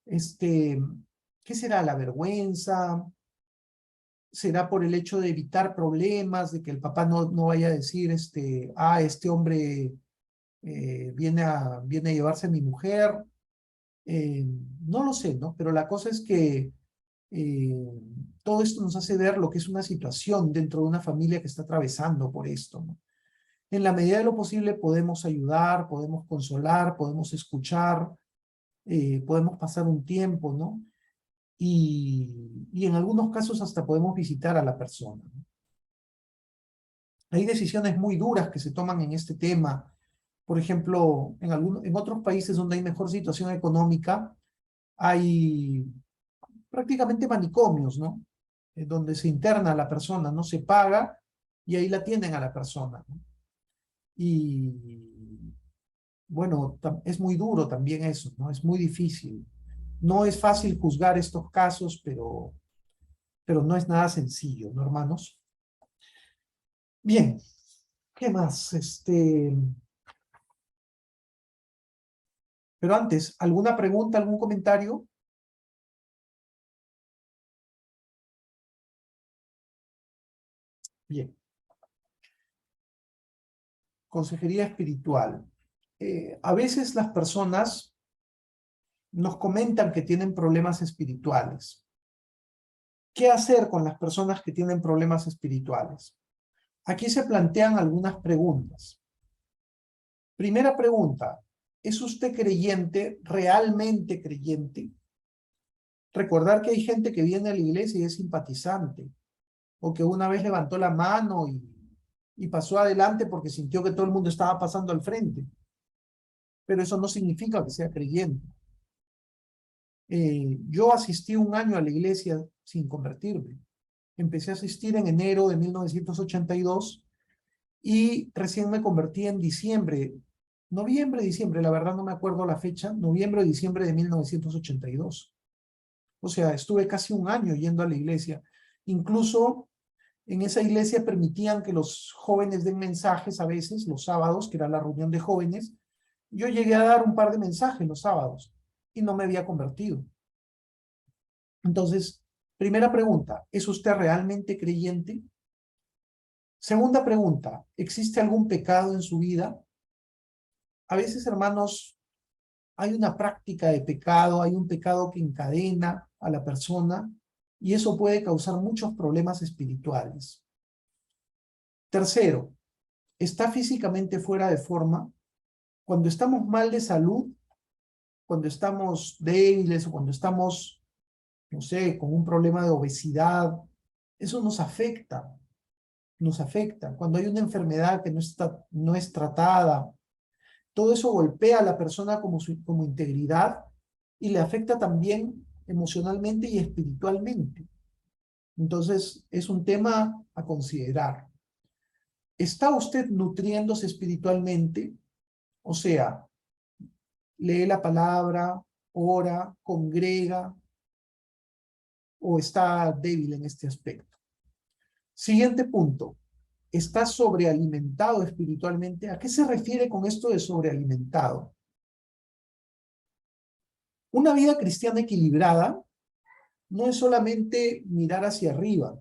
¿Qué será? ¿La vergüenza? ¿Será por el hecho de evitar problemas, de que el papá no vaya a decir, este hombre viene a llevarse a mi mujer? No lo sé, ¿no? Pero la cosa es que todo esto nos hace ver lo que es una situación dentro de una familia que está atravesando por esto, ¿no? En la medida de lo posible podemos ayudar, podemos consolar, podemos escuchar, podemos pasar un tiempo, ¿no? Y en algunos casos hasta podemos visitar a la persona, ¿no? Hay decisiones muy duras que se toman en este tema. Por ejemplo, en otros países donde hay mejor situación económica, hay prácticamente manicomios, ¿no? Donde se interna a la persona, no se paga y ahí la tienen a la persona, ¿no? Y bueno, es muy duro también eso, ¿no? Es muy difícil. No es fácil juzgar estos casos, pero no es nada sencillo, ¿no, hermanos? Bien, ¿qué más? Pero antes, ¿alguna pregunta, algún comentario? Bien. Consejería espiritual. A veces las personas nos comentan que tienen problemas espirituales. ¿Qué hacer con las personas que tienen problemas espirituales? Aquí se plantean algunas preguntas. Primera pregunta, ¿es usted creyente, realmente creyente? Recordar que hay gente que viene a la iglesia y es simpatizante, o que una vez levantó la mano y pasó adelante porque sintió que todo el mundo estaba pasando al frente. Pero eso no significa que sea creyente. Yo asistí un año a la iglesia sin convertirme. Empecé a asistir en enero de 1982 y recién me convertí en diciembre, noviembre, diciembre, la verdad no me acuerdo la fecha, noviembre o diciembre de 1982. O sea, estuve casi un año yendo a la iglesia. Incluso en esa iglesia permitían que los jóvenes den mensajes a veces, los sábados, que era la reunión de jóvenes. Yo llegué a dar un par de mensajes los sábados y no me había convertido. Entonces, primera pregunta, ¿es usted realmente creyente? Segunda pregunta, ¿existe algún pecado en su vida? A veces, hermanos, hay una práctica de pecado, hay un pecado que encadena a la persona y eso puede causar muchos problemas espirituales. Tercero, ¿está físicamente fuera de forma? Cuando estamos mal de salud, cuando estamos débiles o cuando estamos, no sé, con un problema de obesidad, eso nos afecta. Nos afecta. Cuando hay una enfermedad que no es tratada, todo eso golpea a la persona como integridad y le afecta también emocionalmente y espiritualmente. Entonces, es un tema a considerar. ¿Está usted nutriéndose espiritualmente? O sea, lee la palabra, ora, congrega, o está débil en este aspecto. Siguiente punto. ¿Está sobrealimentado espiritualmente? ¿A qué se refiere con esto de sobrealimentado? Una vida cristiana equilibrada no es solamente mirar hacia arriba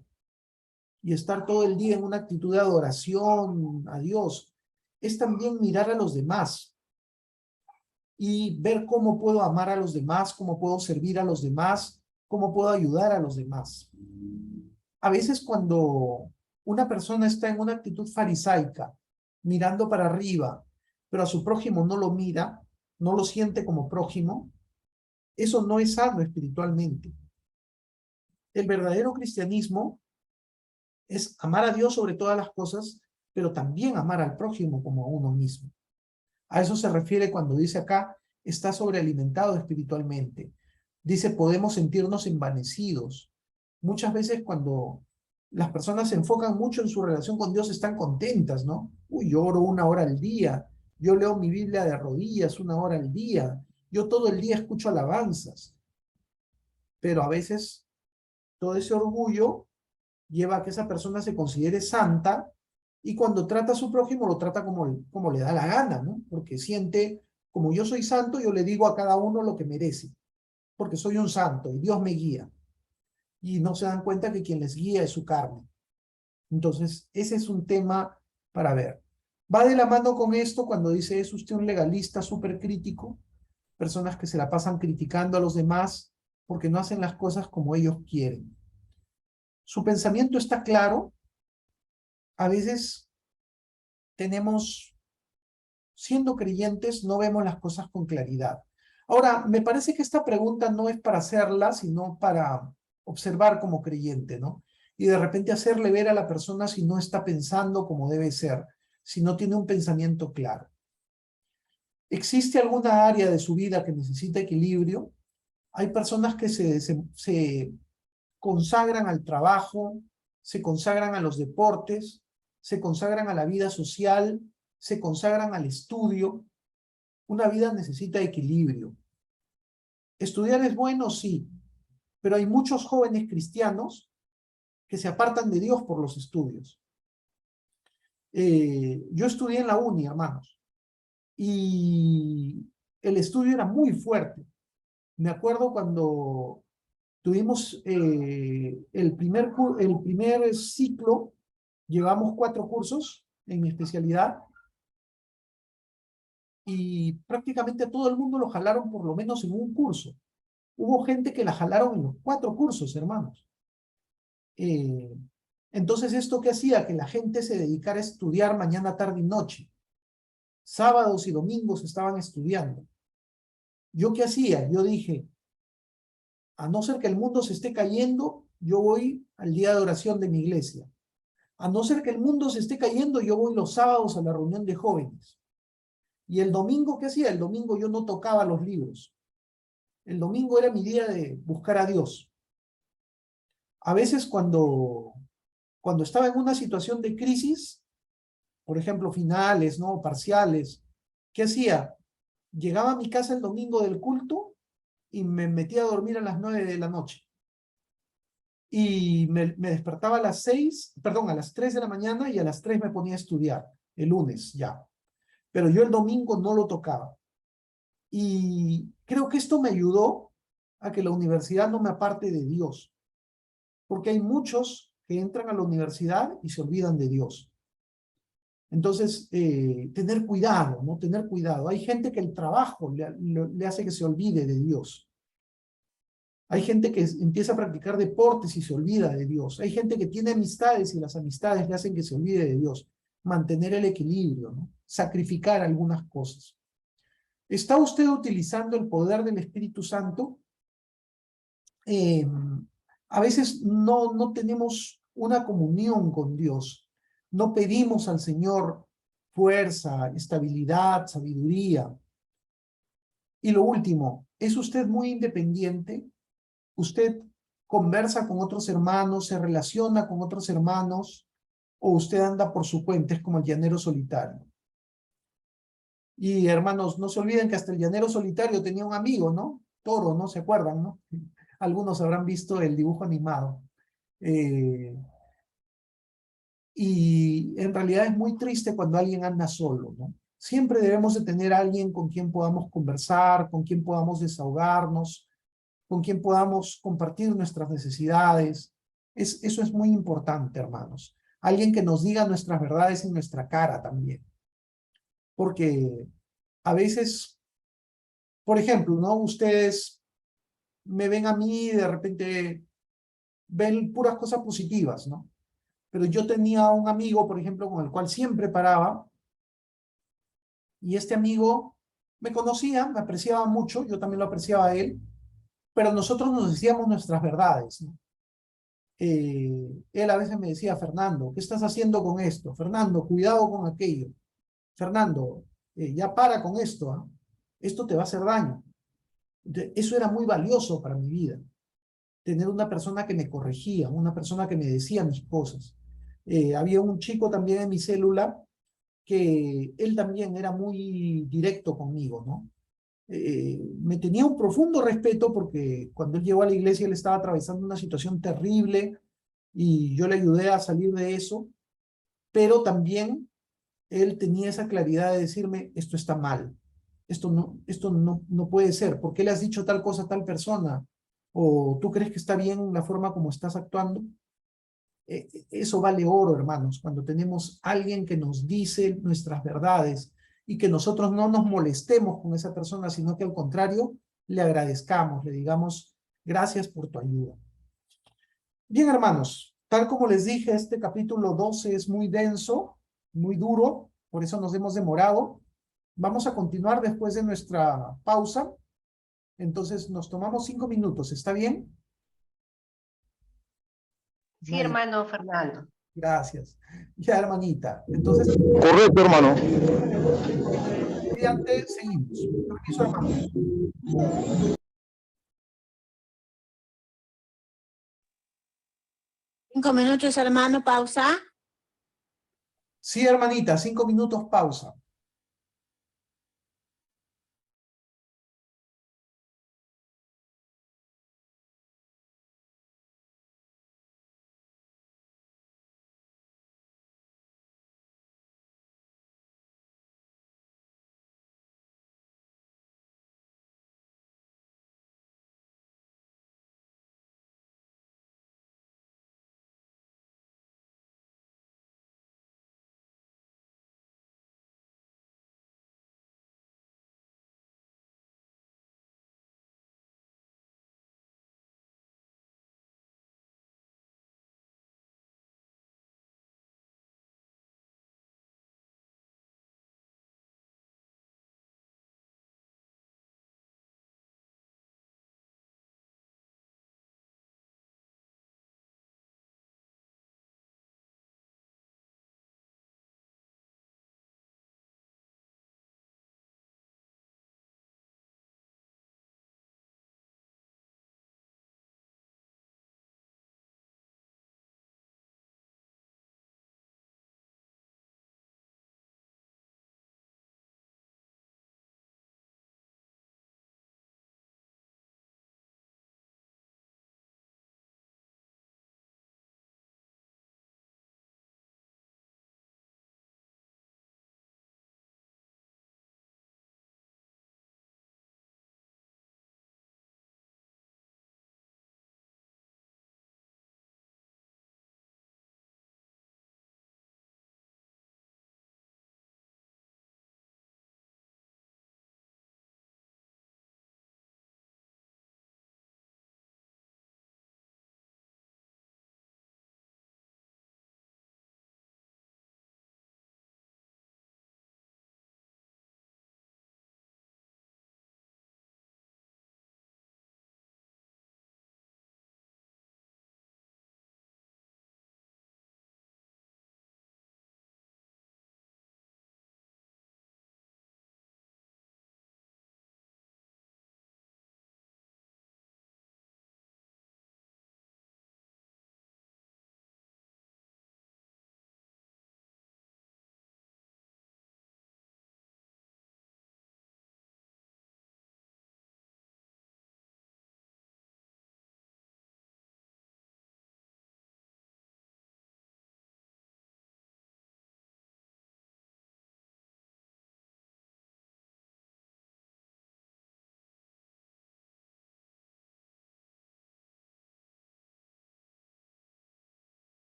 y estar todo el día en una actitud de adoración a Dios, es también mirar a los demás y ver cómo puedo amar a los demás, cómo puedo servir a los demás, cómo puedo ayudar a los demás. A veces cuando una persona está en una actitud farisaica, mirando para arriba, pero a su prójimo no lo mira, no lo siente como prójimo, eso no es sano espiritualmente. El verdadero cristianismo es amar a Dios sobre todas las cosas, pero también amar al prójimo como a uno mismo. A eso se refiere cuando dice acá, está sobrealimentado espiritualmente. Dice, podemos sentirnos envanecidos. Muchas veces cuando las personas se enfocan mucho en su relación con Dios, están contentas, ¿no? Uy, yo oro 1 hora al día, yo leo mi Biblia de rodillas 1 hora al día, yo todo el día escucho alabanzas. Pero a veces todo ese orgullo lleva a que esa persona se considere santa y cuando trata a su prójimo lo trata como le da la gana, ¿no? Porque siente, como yo soy santo, yo le digo a cada uno lo que merece, porque soy un santo y Dios me guía. Y no se dan cuenta que quien les guía es su carne. Entonces, ese es un tema para ver. Va de la mano con esto cuando dice, ¿es usted un legalista súper crítico? Personas que se la pasan criticando a los demás porque no hacen las cosas como ellos quieren. Su pensamiento está claro. A veces siendo creyentes, no vemos las cosas con claridad. Ahora, me parece que esta pregunta no es para hacerla, sino para observar como creyente, ¿no? Y de repente hacerle ver a la persona si no está pensando como debe ser, si no tiene un pensamiento claro. ¿Existe alguna área de su vida que necesita equilibrio? Hay personas que se consagran al trabajo, se consagran a los deportes, se consagran a la vida social, se consagran al estudio. Una vida necesita equilibrio. ¿Estudiar es bueno? Sí, pero hay muchos jóvenes cristianos que se apartan de Dios por los estudios. Yo estudié en la uni, hermanos, y el estudio era muy fuerte. Me acuerdo cuando tuvimos el primer ciclo, llevamos 4 cursos en mi especialidad, y prácticamente a todo el mundo lo jalaron por lo menos en un curso. Hubo gente que la jalaron en los 4 cursos, hermanos. Entonces, ¿esto qué hacía? Que la gente se dedicara a estudiar mañana, tarde y noche. Sábados y domingos estaban estudiando. ¿Yo qué hacía? Yo dije, a no ser que el mundo se esté cayendo, yo voy al día de oración de mi iglesia. A no ser que el mundo se esté cayendo, yo voy los sábados a la reunión de jóvenes. Y el domingo, ¿qué hacía? El domingo yo no tocaba los libros. El domingo era mi día de buscar a Dios. A veces cuando estaba en una situación de crisis, por ejemplo, finales, ¿no? Parciales, ¿qué hacía? Llegaba a mi casa el domingo del culto y me metía a dormir a las 9 de la noche. Y me despertaba a las 3 de la mañana y a las 3 me ponía a estudiar, el lunes ya. Pero yo el domingo no lo tocaba. Y creo que esto me ayudó a que la universidad no me aparte de Dios. Porque hay muchos que entran a la universidad y se olvidan de Dios. Entonces, tener cuidado, ¿no? Tener cuidado. Hay gente que el trabajo le hace que se olvide de Dios. Hay gente que empieza a practicar deportes y se olvida de Dios. Hay gente que tiene amistades y las amistades le hacen que se olvide de Dios. Mantener el equilibrio, ¿no? Sacrificar algunas cosas. ¿Está usted utilizando el poder del Espíritu Santo? A veces no tenemos una comunión con Dios. No pedimos al Señor fuerza, estabilidad, sabiduría. Y lo último, ¿es usted muy independiente? ¿Usted conversa con otros hermanos, se relaciona con otros hermanos, o usted anda por su cuenta, es como el llanero solitario? Y hermanos, no se olviden que hasta el llanero solitario tenía un amigo, ¿no? Toro, ¿no? ¿Se acuerdan, no? Algunos habrán visto el dibujo animado. Y en realidad es muy triste cuando alguien anda solo, ¿no? Siempre debemos de tener a alguien con quien podamos conversar, con quien podamos desahogarnos, con quien podamos compartir nuestras necesidades. Eso es muy importante, hermanos. Alguien que nos diga nuestras verdades en nuestra cara también. Porque a veces por ejemplo, ¿no? Ustedes me ven a mí y de repente ven puras cosas positivas, ¿no? Pero yo tenía un amigo, por ejemplo, con el cual siempre paraba, y este amigo me conocía, me apreciaba mucho, yo también lo apreciaba a él, pero nosotros nos decíamos nuestras verdades, ¿no? Él a veces me decía, Fernando, ¿qué estás haciendo con esto? Fernando, cuidado con aquello. Fernando, ya para con esto, ¿ah? Esto te va a hacer daño. Eso era muy valioso para mi vida, tener una persona que me corregía, una persona que me decía mis cosas. Había un chico también en mi célula que él también era muy directo conmigo, ¿no? Me tenía un profundo respeto porque cuando él llegó a la iglesia él estaba atravesando una situación terrible y yo le ayudé a salir de eso, pero también él tenía esa claridad de decirme, esto está mal, esto no puede ser, ¿por qué le has dicho tal cosa a tal persona? ¿O tú crees que está bien la forma como estás actuando? Eso vale oro, hermanos, cuando tenemos alguien que nos dice nuestras verdades y que nosotros no nos molestemos con esa persona, sino que al contrario, le agradezcamos, le digamos, gracias por tu ayuda. Bien, hermanos, tal como les dije, este capítulo 12 es muy denso, muy duro, por eso nos hemos demorado. Vamos a continuar después de nuestra pausa. Entonces nos tomamos 5 minutos, ¿está bien? Sí, hermano Fernando. Gracias. Ya, hermanita. Entonces, Correcto, hermano. mediante, seguimos. Permiso, hermanos. 5 minutos, hermano, pausa. Sí, hermanita, 5 minutos pausa.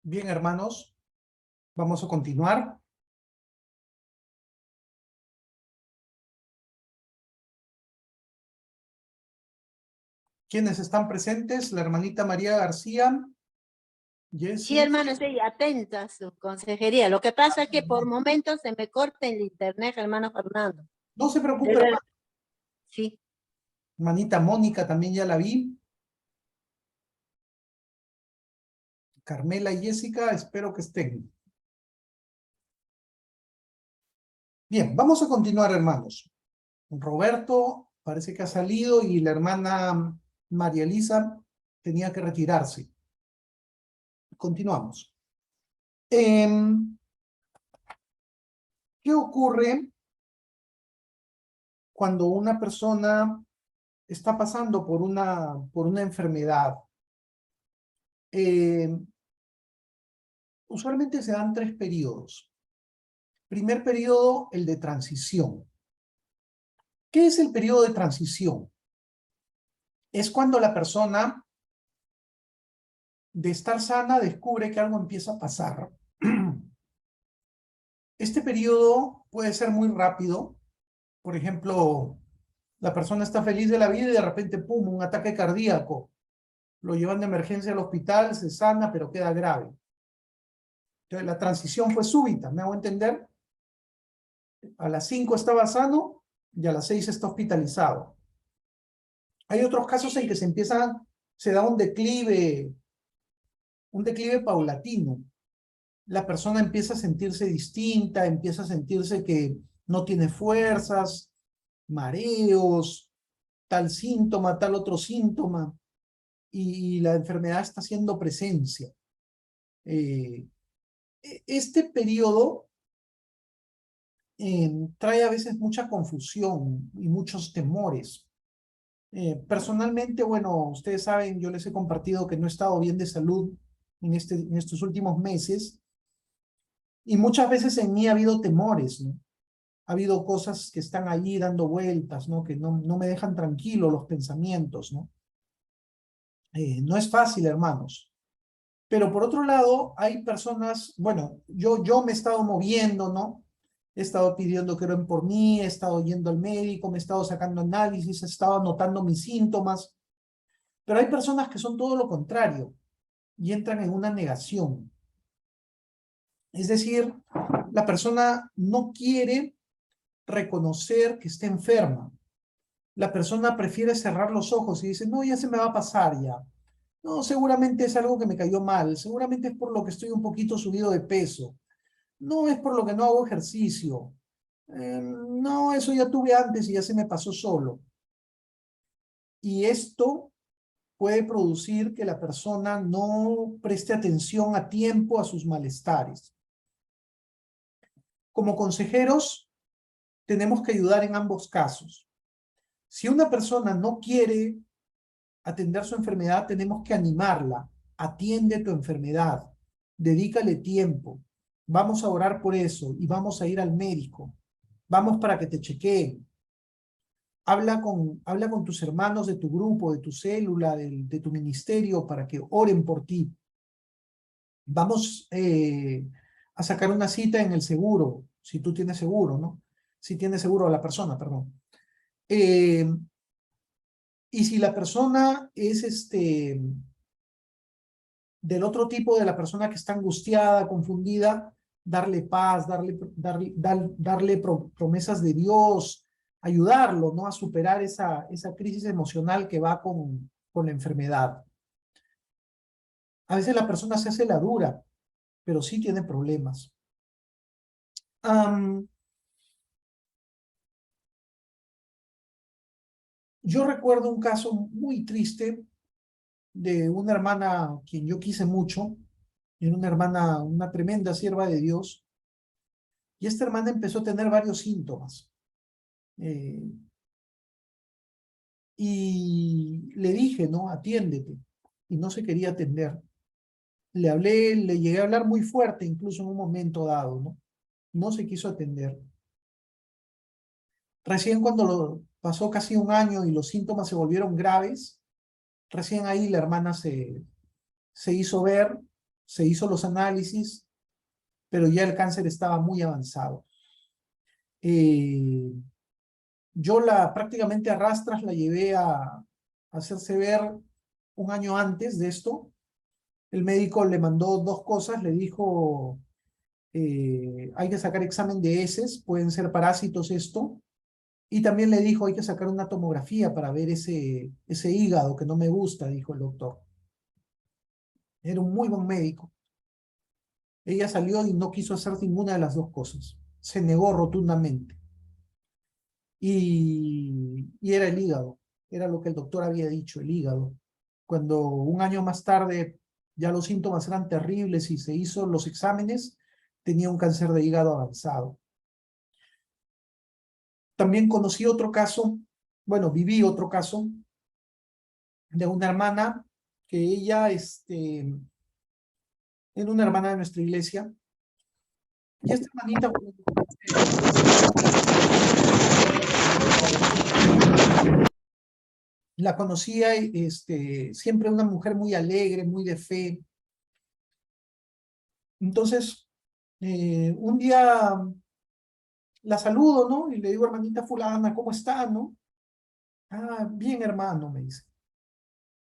Bien, hermanos, vamos a continuar. ¿Quiénes están presentes? La hermanita María García. Sí, Jessie. hermano, estoy atenta a su consejería. Lo que pasa es que por momentos se me corta el internet, hermano Fernando. No se preocupe, Debe- hermana. Sí, Hermanita Mónica también ya la vi. Carmela y Jessica, espero que estén. Bien, vamos a continuar, hermanos. Roberto parece que ha salido y la hermana María Elisa tenía que retirarse. Continuamos. ¿Qué ocurre cuando una persona está pasando por una enfermedad? Usualmente se dan 3 periodos. Primer periodo, el de transición. ¿Qué es el periodo de transición? Es cuando la persona, de estar sana, descubre que algo empieza a pasar. Este periodo puede ser muy rápido. Por ejemplo, la persona está feliz de la vida y de repente, ¡pum!, un ataque cardíaco. Lo llevan de emergencia al hospital, se sana, pero queda grave. Entonces, la transición fue súbita, ¿me hago entender? A las 5 estaba sano y a las 6 está hospitalizado. Hay otros casos en que se da un declive paulatino. La persona empieza a sentirse distinta, empieza a sentirse que no tiene fuerzas, mareos, tal síntoma, tal otro síntoma, y la enfermedad está haciendo presencia. Este periodo trae a veces mucha confusión y muchos temores. Personalmente, bueno, ustedes saben, yo les he compartido que no he estado bien de salud en estos últimos meses, y muchas veces en mí ha habido temores, ¿no? Ha habido cosas que están allí dando vueltas, ¿no? Que no me dejan tranquilo los pensamientos, ¿no? No es fácil, hermanos. Pero por otro lado, hay personas, bueno, yo me he estado moviendo, ¿no? He estado pidiendo que oren por mí, he estado yendo al médico, me he estado sacando análisis, he estado anotando mis síntomas. Pero hay personas que son todo lo contrario y entran en una negación. Es decir, la persona no quiere reconocer que está enferma. La persona prefiere cerrar los ojos y dice, no, ya se me va a pasar ya. No, seguramente es algo que me cayó mal, seguramente es por lo que estoy un poquito subido de peso. No es por lo que no hago ejercicio. No, eso ya tuve antes y ya se me pasó solo. Y esto puede producir que la persona no preste atención a tiempo a sus malestares. Como consejeros, tenemos que ayudar en ambos casos. Si una persona no quiere atender su enfermedad, tenemos que animarla. Atiende tu enfermedad, dedícale tiempo. Vamos a orar por eso y vamos a ir al médico. Vamos para que te chequeen. Habla con tus hermanos de tu grupo, de tu célula, de tu ministerio, para que oren por ti. Vamos a sacar una cita en el seguro, si tú tienes seguro, ¿no? Si tienes seguro a la persona, perdón. Y si la persona es del otro tipo de la persona que está angustiada, confundida, darle paz, darle promesas de Dios, ayudarlo, ¿no? A superar esa crisis emocional que va con la enfermedad. A veces la persona se hace la dura, pero sí tiene problemas. Yo recuerdo un caso muy triste de una hermana a quien yo quise mucho. Era una hermana, una tremenda sierva de Dios, y esta hermana empezó a tener varios síntomas. Y le dije, ¿no? Atiéndete. Y no se quería atender. Le hablé, le llegué a hablar muy fuerte, incluso en un momento dado, ¿no? No se quiso atender. Recién cuando pasó casi un año y los síntomas se volvieron graves, recién ahí la hermana se hizo ver se hizo los análisis, pero ya el cáncer estaba muy avanzado. Yo prácticamente a rastras la llevé a hacerse ver un año antes de esto. El médico le mandó dos cosas, le dijo, hay que sacar examen de heces, pueden ser parásitos esto, y también le dijo, hay que sacar una tomografía para ver ese hígado que no me gusta, dijo el doctor. Era un muy buen médico. Ella salió y no quiso hacer ninguna de las dos cosas. Se negó rotundamente. Y era el hígado, era lo que el doctor había dicho, el hígado. Cuando un año más tarde ya los síntomas eran terribles y se hizo los exámenes, tenía un cáncer de hígado avanzado. También conocí otro caso, bueno, viví otro caso de una hermana que ella, era una hermana de nuestra iglesia, y esta hermanita, la conocía, siempre una mujer muy alegre, muy de fe. Entonces, un día la saludo, ¿no? Y le digo, hermanita fulana, ¿cómo está, no? Ah, bien, hermano, me dice.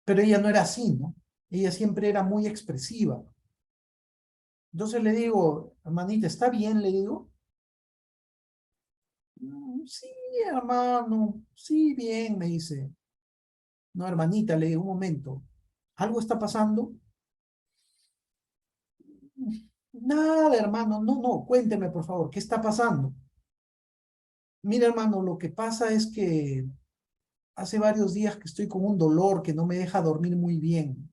Pero ella no era así, ¿no? Ella siempre era muy expresiva. Entonces le digo, hermanita, ¿está bien? Le digo. Sí, hermano, sí, bien, me dice. No, hermanita, le digo, un momento. ¿Algo está pasando? Nada, hermano, no, cuénteme, por favor, ¿qué está pasando? Mira, hermano, lo que pasa es que hace varios días que estoy con un dolor que no me deja dormir muy bien.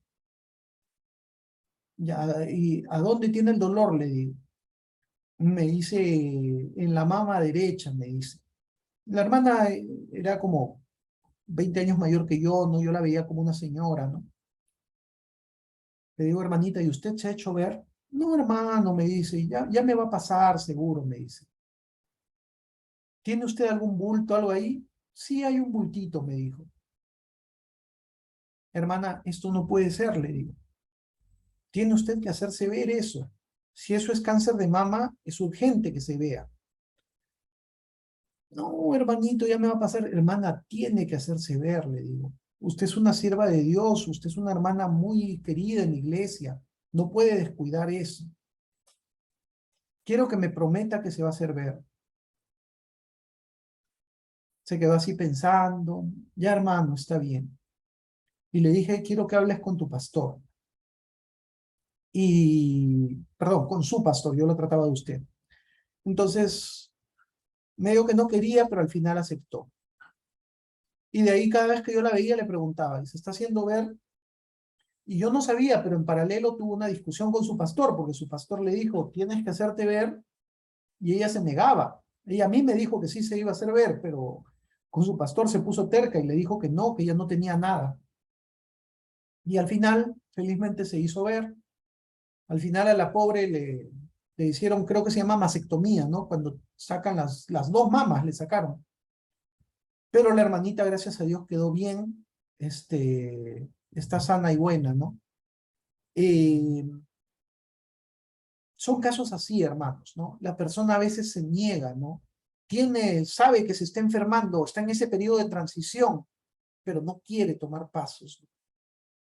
Ya, ¿y a dónde tiene el dolor? Le digo. Me dice, en la mama derecha, me dice. La hermana era como 20 años mayor que yo, ¿no? Yo la veía como una señora, ¿no? Le digo, hermanita, ¿y usted se ha hecho ver? No, hermano, me dice, ya me va a pasar, seguro, me dice. ¿Tiene usted algún bulto, algo ahí? Sí, hay un bultito, me dijo. Hermana, esto no puede ser, le digo. Tiene usted que hacerse ver eso. Si eso es cáncer de mama, es urgente que se vea. No, hermanito, ya me va a pasar. Hermana, tiene que hacerse ver, le digo. Usted es una sierva de Dios, usted es una hermana muy querida en la iglesia. No puede descuidar eso. Quiero que me prometa que se va a hacer ver. Se quedó así pensando. Ya, hermano, está bien. Y le dije, quiero que hables con tu pastor. Perdón, con su pastor, yo lo trataba de usted. Entonces, medio que no quería, pero al final aceptó. Y de ahí cada vez que yo la veía le preguntaba, ¿y se está haciendo ver? Y yo no sabía, pero en paralelo tuvo una discusión con su pastor, porque su pastor le dijo, tienes que hacerte ver, y ella se negaba. Ella a mí me dijo que sí se iba a hacer ver, pero con su pastor se puso terca y le dijo que no, que ella no tenía nada. Y al final, felizmente se hizo ver. Al final a la pobre le hicieron, creo que se llama mastectomía, ¿no? Cuando sacan las dos mamas, le sacaron. Pero la hermanita, gracias a Dios, quedó bien, está sana y buena, ¿no? Son casos así, hermanos, ¿no? La persona a veces se niega, ¿no? Sabe que se está enfermando, está en ese periodo de transición, pero no quiere tomar pasos, ¿no?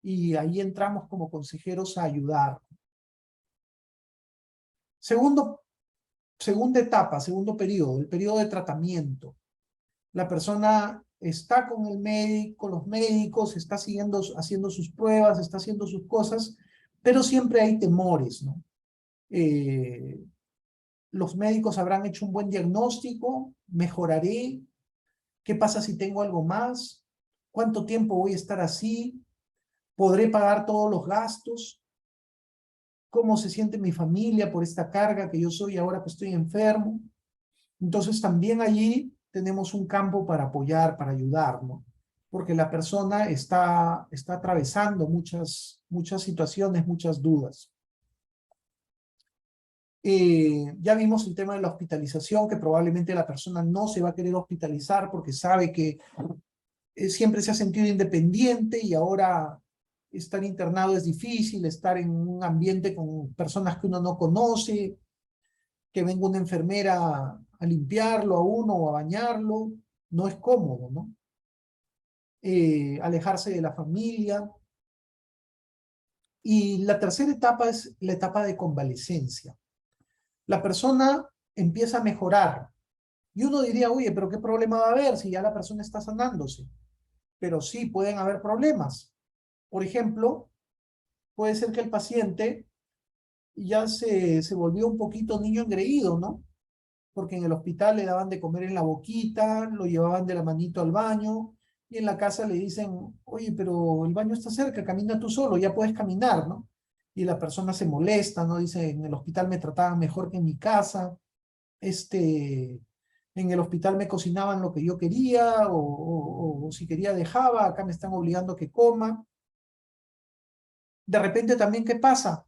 Y ahí entramos como consejeros a ayudar. Segunda etapa, segundo periodo, el periodo de tratamiento. La persona está con el médico, los médicos, está haciendo sus pruebas, está haciendo sus cosas, pero siempre hay temores, ¿no? Los médicos habrán hecho un buen diagnóstico, mejoraré, ¿qué pasa si tengo algo más? ¿Cuánto tiempo voy a estar así? ¿Podré pagar todos los gastos? ¿Cómo se siente mi familia por esta carga que yo soy ahora que estoy enfermo? Entonces también allí tenemos un campo para apoyar, para ayudar, ¿no? Porque la persona está atravesando muchas situaciones, muchas dudas. Ya vimos el tema de la hospitalización, que probablemente la persona no se va a querer hospitalizar porque sabe que siempre se ha sentido independiente y ahora estar internado es difícil, estar en un ambiente con personas que uno no conoce, que venga una enfermera a limpiarlo a uno o a bañarlo, no es cómodo, ¿no? Alejarse de la familia. Y la tercera etapa es la etapa de convalecencia. La persona empieza a mejorar. Y uno diría, oye, pero ¿qué problema va a haber si ya la persona está sanándose? Pero sí, pueden haber problemas. Por ejemplo, puede ser que el paciente ya se volvió un poquito niño engreído, ¿no? Porque en el hospital le daban de comer en la boquita, lo llevaban de la manito al baño, y en la casa le dicen, oye, pero el baño está cerca, camina tú solo, ya puedes caminar, ¿no? Y la persona se molesta, ¿no? Dice, en el hospital me trataban mejor que en mi casa, en el hospital me cocinaban lo que yo quería, o si quería dejaba, acá me están obligando a que coma. De repente también, ¿qué pasa?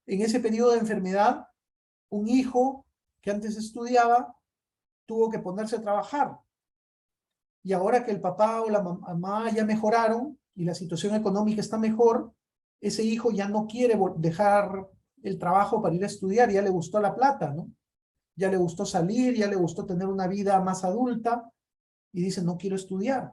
En ese periodo de enfermedad, un hijo que antes estudiaba tuvo que ponerse a trabajar. Y ahora que el papá o la mamá ya mejoraron y la situación económica está mejor, ese hijo ya no quiere dejar el trabajo para ir a estudiar, ya le gustó la plata, ¿no? Ya le gustó salir, ya le gustó tener una vida más adulta y dice, no quiero estudiar.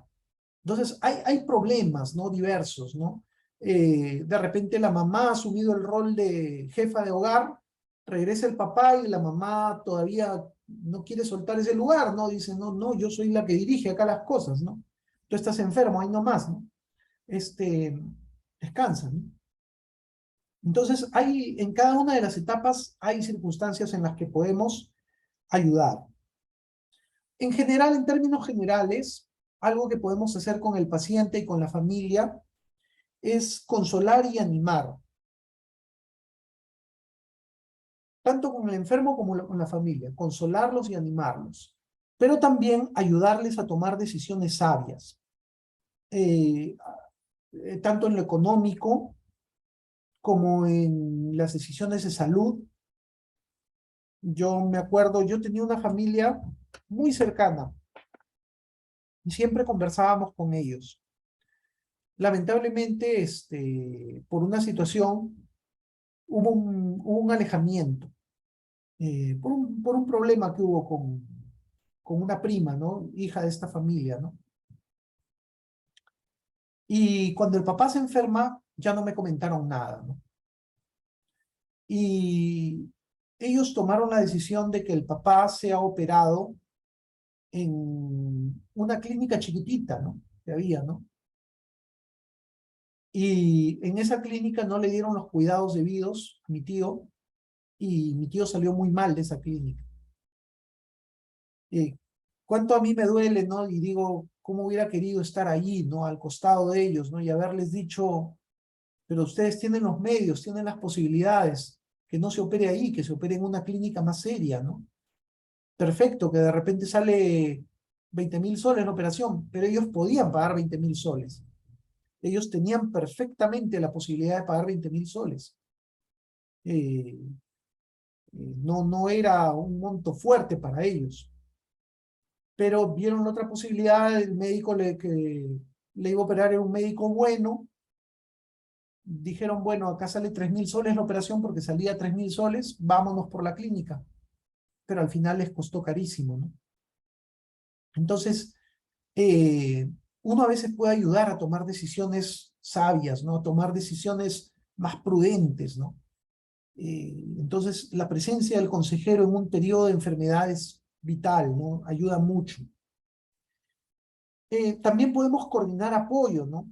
Entonces, hay problemas, ¿no? Diversos, ¿no? De repente la mamá ha asumido el rol de jefa de hogar, regresa el papá y la mamá todavía no quiere soltar ese lugar, ¿no? Dice, no, no, yo soy la que dirige acá las cosas, ¿no? Tú estás enfermo, ahí nomás, ¿no? Descansa, ¿no? Entonces, en cada una de las etapas hay circunstancias en las que podemos ayudar. En general, en términos generales, algo que podemos hacer con el paciente y con la familia es consolar y animar, tanto con el enfermo como con la familia, consolarlos y animarlos, pero también ayudarles a tomar decisiones sabias, tanto en lo económico como en las decisiones de salud. Yo me acuerdo, yo tenía una familia muy cercana y siempre conversábamos con ellos. Lamentablemente, por una situación, hubo un alejamiento, por un problema que hubo con una prima, ¿no? Hija de esta familia, ¿no? Y cuando el papá se enferma, ya no me comentaron nada, ¿no? Y ellos tomaron la decisión de que el papá sea operado en una clínica chiquitita, ¿no? Que había, ¿no? Y en esa clínica no le dieron los cuidados debidos a mi tío, y mi tío salió muy mal de esa clínica. Cuánto a mí me duele, ¿no? Y digo, ¿cómo hubiera querido estar allí, ¿no? Al costado de ellos, ¿no? Y haberles dicho, pero ustedes tienen los medios, tienen las posibilidades, que no se opere ahí, que se opere en una clínica más seria, ¿no? Perfecto, que de repente sale 20.000 soles la operación, pero ellos podían pagar 20.000 soles. Ellos tenían perfectamente la posibilidad de pagar 20.000 soles. No era un monto fuerte para ellos. Pero vieron otra posibilidad, el médico que le iba a operar era un médico bueno. Dijeron, bueno, acá sale 3.000 soles la operación porque salía 3.000 soles, vámonos por la clínica. Pero al final les costó carísimo, ¿no? Entonces, uno a veces puede ayudar a tomar decisiones sabias, ¿no? A tomar decisiones más prudentes, ¿no? Entonces, la presencia del consejero en un periodo de enfermedad es vital, ¿no? Ayuda mucho. También podemos coordinar apoyo, ¿no?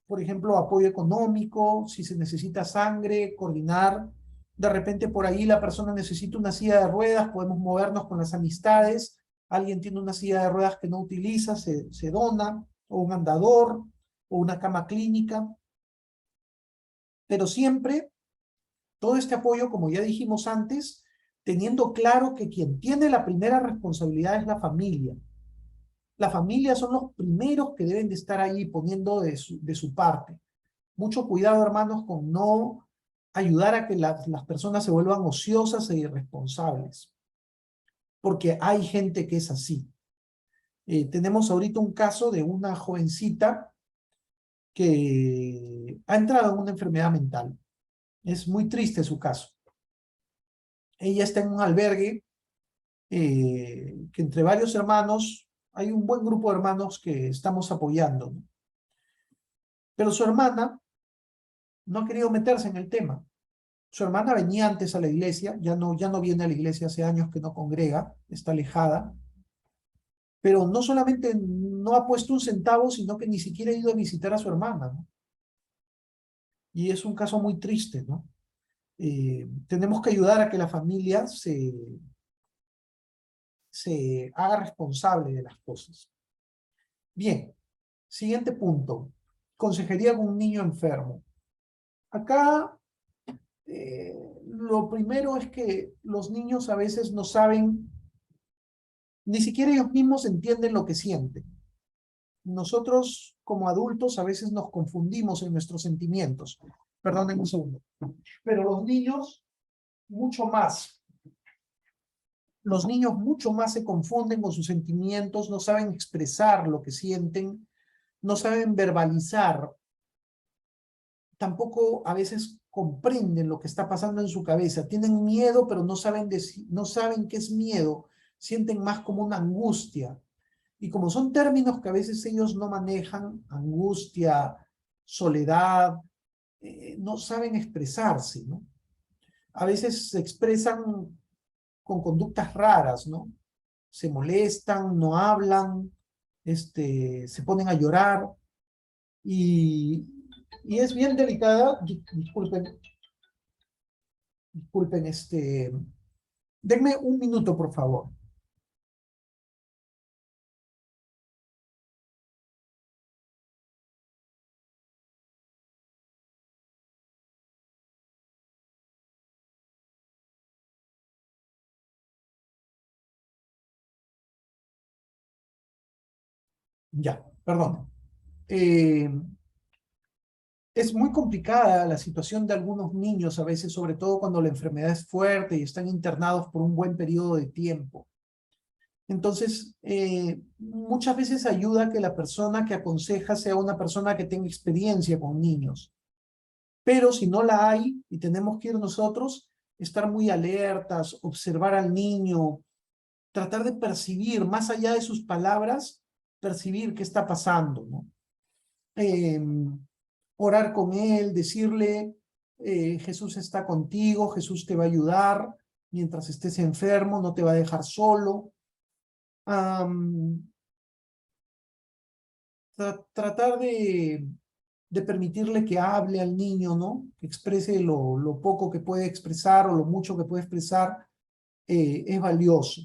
Por ejemplo, apoyo económico, si se necesita sangre, coordinar. De repente por ahí la persona necesita una silla de ruedas, podemos movernos con las amistades. Alguien tiene una silla de ruedas que no utiliza, se dona, o un andador, o una cama clínica. Pero siempre, todo este apoyo, como ya dijimos antes, teniendo claro que quien tiene la primera responsabilidad es la familia. La familia son los primeros que deben de estar ahí poniendo de su parte. Mucho cuidado, hermanos, con no ayudar a que las personas se vuelvan ociosas e irresponsables. Porque hay gente que es así. Tenemos ahorita un caso de una jovencita que ha entrado en una enfermedad mental. Es muy triste su caso. Ella está en un albergue que entre varios hermanos, hay un buen grupo de hermanos que estamos apoyando, ¿no? Pero su hermana no ha querido meterse en el tema. Su hermana venía antes a la iglesia, ya no viene a la iglesia, hace años que no congrega, está alejada, pero no solamente no ha puesto un centavo, sino que ni siquiera ha ido a visitar a su hermana, ¿no? Y es un caso muy triste, ¿no? Tenemos que ayudar a que la familia se haga responsable de las cosas. Bien, siguiente punto. Consejería con un niño enfermo. Acá, lo primero es que los niños a veces no saben, ni siquiera ellos mismos entienden lo que sienten. Nosotros, como adultos, a veces nos confundimos en nuestros sentimientos. Perdonen un segundo. Pero los niños, mucho más. Los niños mucho más se confunden con sus sentimientos, no saben expresar lo que sienten, no saben verbalizar. Tampoco a veces comprenden lo que está pasando en su cabeza. Tienen miedo, pero no saben qué es miedo. Sienten más como una angustia. Y como son términos que a veces ellos no manejan, angustia, soledad, no saben expresarse, ¿no? A veces se expresan con conductas raras, ¿no? Se molestan, no hablan, se ponen a llorar, y es bien delicada. Disculpen, denme un minuto, por favor. Ya, perdón. Es muy complicada la situación de algunos niños a veces, sobre todo cuando la enfermedad es fuerte y están internados por un buen periodo de tiempo. Entonces, muchas veces ayuda que la persona que aconseja sea una persona que tenga experiencia con niños. Pero si no la hay y tenemos que ir nosotros, estar muy alertas, observar al niño, tratar de percibir, más allá de sus palabras, percibir qué está pasando, ¿no? Orar con él, decirle, Jesús está contigo, Jesús te va a ayudar mientras estés enfermo, no te va a dejar solo. Tratar de permitirle que hable al niño, ¿no? Que exprese lo poco que puede expresar o lo mucho que puede expresar, es valioso.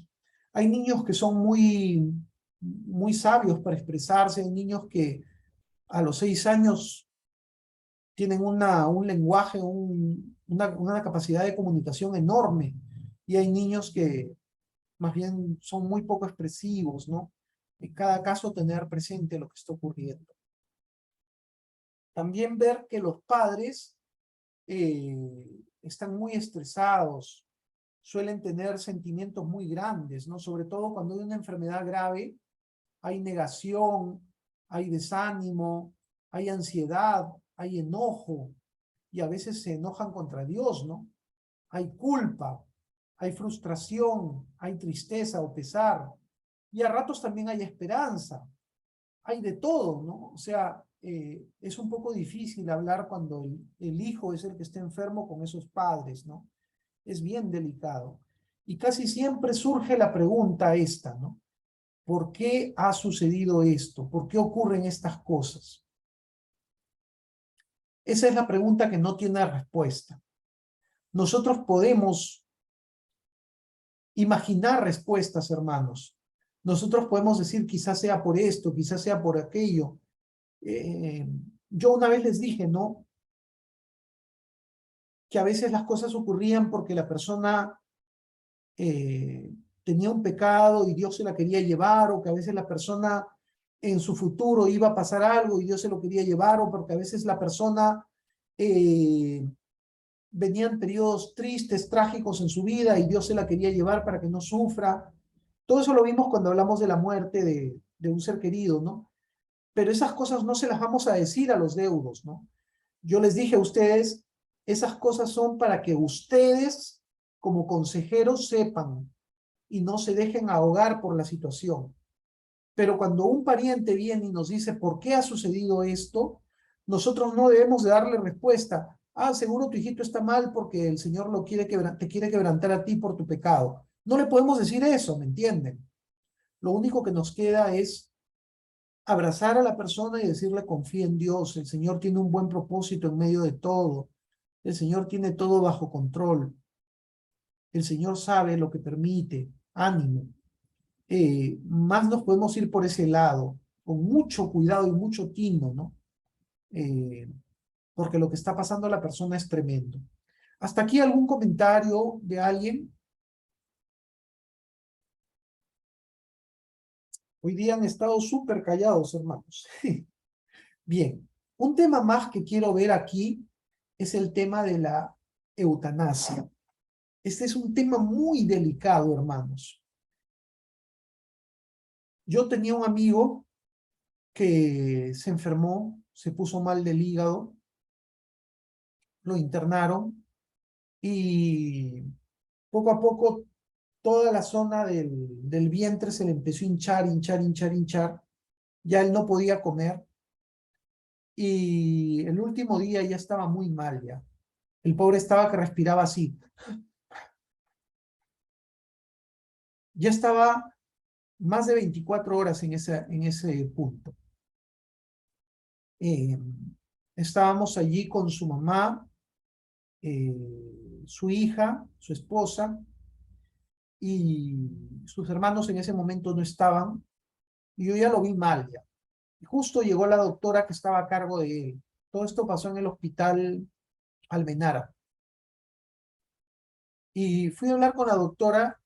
Hay niños que son muy sabios para expresarse, hay niños que a los 6 años tienen un lenguaje, una capacidad de comunicación enorme, y hay niños que más bien son muy poco expresivos, ¿no? En cada caso tener presente lo que está ocurriendo. También ver que los padres están muy estresados, suelen tener sentimientos muy grandes, ¿no? Sobre todo cuando hay una enfermedad grave, hay negación, hay desánimo, hay ansiedad, hay enojo, y a veces se enojan contra Dios, ¿no? Hay culpa, hay frustración, hay tristeza o pesar, y a ratos también hay esperanza, hay de todo, ¿no? O sea, es un poco difícil hablar cuando el hijo es el que está enfermo con esos padres, ¿no? Es bien delicado. Y casi siempre surge la pregunta esta, ¿no? ¿Por qué ha sucedido esto? ¿Por qué ocurren estas cosas? Esa es la pregunta que no tiene respuesta. Nosotros podemos imaginar respuestas, hermanos. Nosotros podemos decir, quizás sea por esto, quizás sea por aquello. Yo una vez les dije, ¿no? Que a veces las cosas ocurrían porque la persona tenía un pecado y Dios se la quería llevar, o que a veces la persona en su futuro iba a pasar algo y Dios se lo quería llevar, o porque a veces la persona venían periodos tristes, trágicos en su vida y Dios se la quería llevar para que no sufra. Todo eso lo vimos cuando hablamos de la muerte de un ser querido, ¿no? pero esas cosas no se las vamos a decir a los deudos, ¿no? Yo les dije a ustedes, esas cosas son para que ustedes, como consejeros, sepan y no se dejen ahogar por la situación. Pero cuando un pariente viene y nos dice, ¿por qué ha sucedido esto? Nosotros no debemos de darle respuesta. Ah, seguro tu hijito está mal porque el Señor te quiere quebrantar a ti por tu pecado. No le podemos decir eso, ¿me entienden? Lo único que nos queda es abrazar a la persona y decirle, confía en Dios. El Señor tiene un buen propósito en medio de todo. El Señor tiene todo bajo control. El Señor sabe lo que permite. Ánimo. Más nos podemos ir por ese lado, con mucho cuidado y mucho tino, ¿no? Porque lo que está pasando a la persona es tremendo. ¿Hasta aquí algún comentario de alguien? Hoy día han estado súper callados, hermanos. Bien, un tema más que quiero ver aquí es el tema de la eutanasia. Este es un tema muy delicado, hermanos. Yo tenía un amigo que se enfermó, se puso mal del hígado, lo internaron y poco a poco toda la zona del vientre se le empezó a hinchar, hinchar, hinchar, hinchar. Ya él no podía comer y el último día ya estaba muy mal ya. El pobre estaba que respiraba así. Ya estaba más de 24 horas en ese punto. Eh, Estábamos allí con su mamá, su hija, su esposa, y sus hermanos en ese momento no estaban, y yo ya lo vi mal ya. Y justo llegó la doctora que estaba a cargo de él. Todo esto pasó en el hospital Almenara. Y fui a hablar con la doctora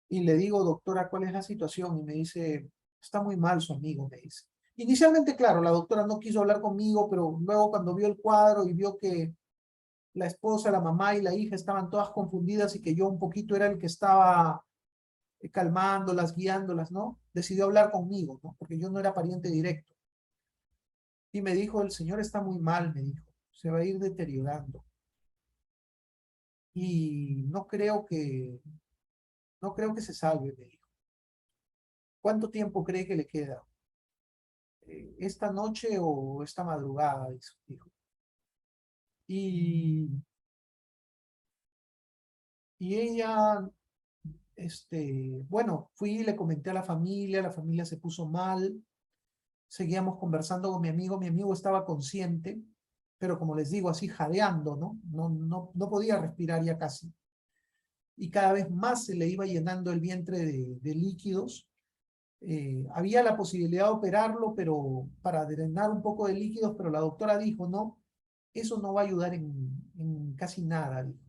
y le digo, doctora, ¿cuál es la situación? Y me dice, está muy mal su amigo, me dice. Inicialmente, claro, la doctora no quiso hablar conmigo, pero luego cuando vio el cuadro y vio que la esposa, la mamá y la hija estaban todas confundidas y que yo un poquito era el que estaba calmándolas, guiándolas, ¿no? Decidió hablar conmigo, ¿no? Porque yo no era pariente directo. Y me dijo, el señor está muy mal, me dijo, se va a ir deteriorando. Y no creo que se salve, me dijo. ¿Cuánto tiempo cree que le queda? ¿Esta noche o esta madrugada? Dijo. Y, y ella, bueno, fui y le comenté a la familia se puso mal, seguíamos conversando con mi amigo estaba consciente, pero como les digo, así jadeando, ¿no? No podía respirar ya casi. Y cada vez más se le iba llenando el vientre de líquidos. Había la posibilidad de operarlo, pero para drenar un poco de líquidos, pero la doctora dijo, no, eso no va a ayudar en casi nada, dijo.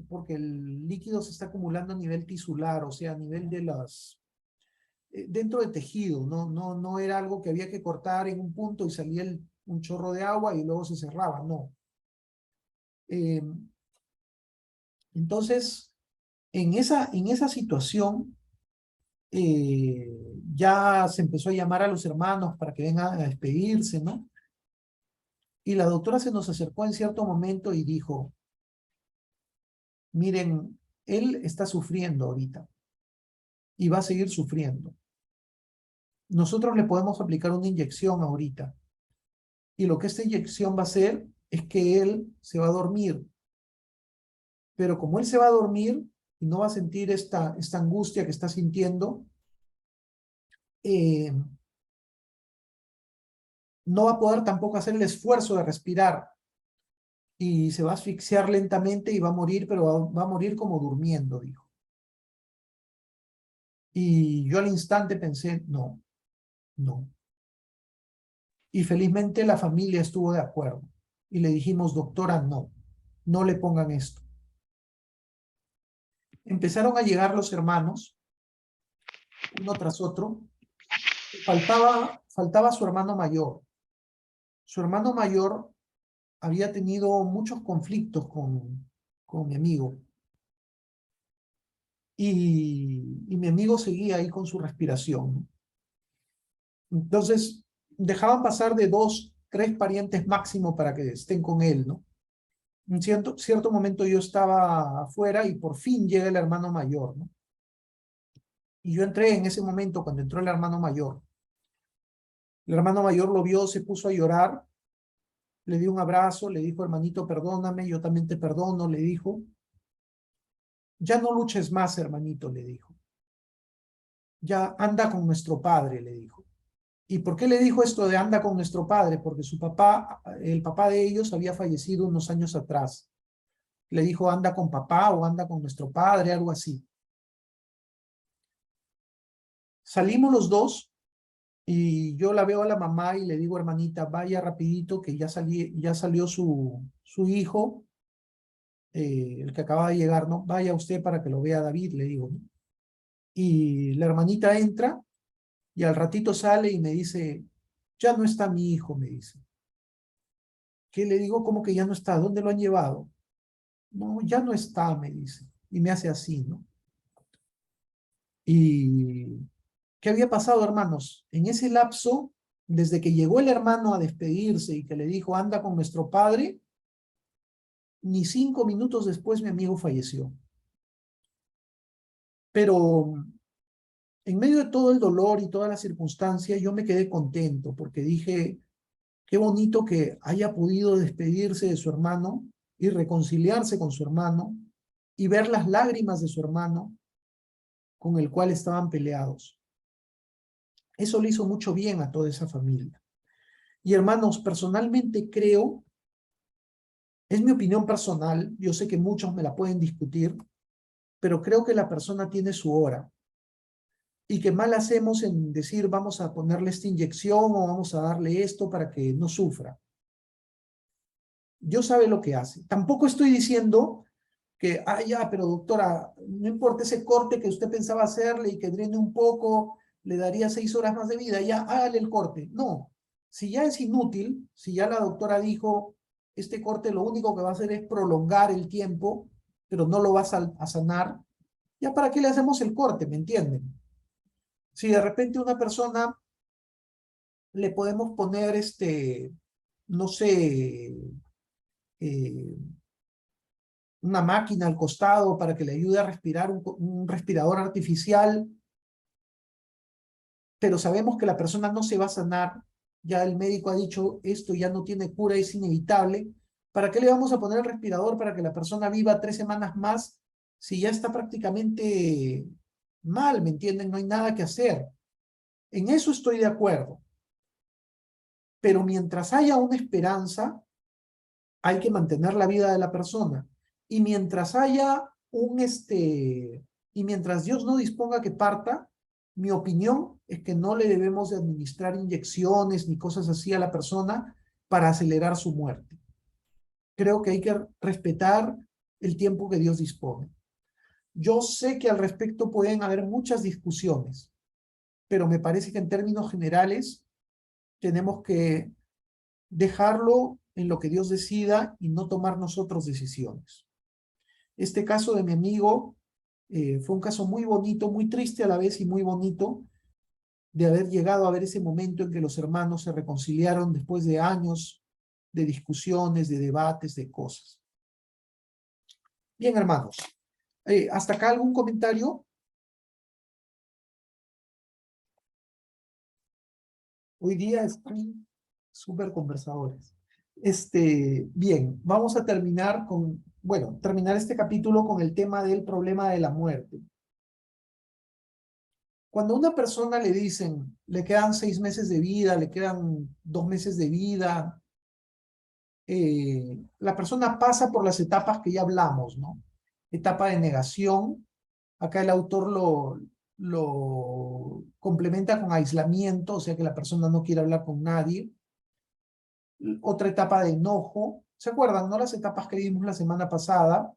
Porque el líquido se está acumulando a nivel tisular, o sea, a nivel de dentro de tejido, no era algo que había que cortar en un punto y salía un chorro de agua y luego se cerraba, no. Entonces, en esa situación, ya se empezó a llamar a los hermanos para que vengan a despedirse, ¿no? Y la doctora se nos acercó en cierto momento y dijo, miren, él está sufriendo ahorita y va a seguir sufriendo. Nosotros le podemos aplicar una inyección ahorita y lo que esta inyección va a hacer es que él se va a dormir. Pero como él se va a dormir y no va a sentir esta angustia que está sintiendo, no va a poder tampoco hacer el esfuerzo de respirar y se va a asfixiar lentamente y va a morir, pero va a morir como durmiendo, dijo. Y yo al instante pensé, no. Y felizmente la familia estuvo de acuerdo. Y le dijimos, doctora, no le pongan esto. Empezaron a llegar los hermanos, uno tras otro. Faltaba su hermano mayor. Su hermano mayor había tenido muchos conflictos con mi amigo. Y mi amigo seguía ahí con su respiración. Entonces, dejaban pasar de 2, 3 parientes máximo para que estén con él, ¿no? En cierto momento yo estaba afuera y por fin llega el hermano mayor, ¿no? Y yo entré en ese momento cuando entró el hermano mayor. El hermano mayor lo vio, se puso a llorar, le dio un abrazo, le dijo, hermanito, perdóname, yo también te perdono, le dijo. Ya no luches más, hermanito, le dijo. Ya anda con nuestro padre, le dijo. ¿Y por qué le dijo esto de anda con nuestro padre? Porque su papá, el papá de ellos había fallecido unos años atrás. Le dijo anda con papá o anda con nuestro padre, algo así. Salimos los dos y yo la veo a la mamá y le digo, hermanita, vaya rapidito que ya salió su hijo, el que acaba de llegar, ¿no? Vaya usted para que lo vea David, le digo, ¿no? Y la hermanita entra y al ratito sale y me dice, ya no está mi hijo, me dice. ¿Qué le digo? ¿Cómo que ya no está? ¿Dónde lo han llevado? No, ya no está, me dice. Y me hace así, ¿no? Y ¿qué había pasado, hermanos? En ese lapso, desde que llegó el hermano a despedirse y que le dijo, anda con nuestro padre, ni 5 minutos después mi amigo falleció. Pero en medio de todo el dolor y todas las circunstancias, yo me quedé contento porque dije, qué bonito que haya podido despedirse de su hermano y reconciliarse con su hermano y ver las lágrimas de su hermano con el cual estaban peleados. Eso le hizo mucho bien a toda esa familia. Y hermanos, personalmente creo, es mi opinión personal, yo sé que muchos me la pueden discutir, pero creo que la persona tiene su hora. Y que mal hacemos en decir vamos a ponerle esta inyección o vamos a darle esto para que no sufra. Dios sabe lo que hace. Tampoco estoy diciendo que, ya, pero doctora, no importa ese corte que usted pensaba hacerle y que drene un poco, le daría 6 horas más de vida, ya hágale el corte. No, si ya es inútil, si ya la doctora dijo, este corte lo único que va a hacer es prolongar el tiempo, pero no lo va a sanar, ya para qué le hacemos el corte, ¿me entienden? Si de repente una persona le podemos poner no sé, eh, una máquina al costado para que le ayude a respirar, un respirador artificial, pero sabemos que la persona no se va a sanar, ya el médico ha dicho, esto ya no tiene cura, es inevitable, ¿para qué le vamos a poner el respirador para que la persona viva 3 semanas más si ya está prácticamente mal, ¿me entienden? No hay nada que hacer. En eso estoy de acuerdo. Pero mientras haya una esperanza, hay que mantener la vida de la persona. Y mientras haya y mientras Dios no disponga que parta, mi opinión es que no le debemos de administrar inyecciones ni cosas así a la persona para acelerar su muerte. Creo que hay que respetar el tiempo que Dios dispone. Yo sé que al respecto pueden haber muchas discusiones, pero me parece que en términos generales tenemos que dejarlo en lo que Dios decida y no tomar nosotros decisiones. Este caso de mi amigo fue un caso muy bonito, muy triste a la vez y muy bonito, de haber llegado a ver ese momento en que los hermanos se reconciliaron después de años de discusiones, de debates, de cosas. Bien, hermanos, ¿hasta acá algún comentario? Hoy día están súper conversadores. Bien, vamos a terminar terminar este capítulo con el tema del problema de la muerte. Cuando a una persona le dicen, le quedan 6 meses de vida, le quedan 2 meses de vida, la persona pasa por las etapas que ya hablamos, ¿no? Etapa de negación, acá el autor lo complementa con aislamiento, o sea que la persona no quiere hablar con nadie. Otra etapa de enojo, ¿se acuerdan, no? Las etapas que vimos la semana pasada,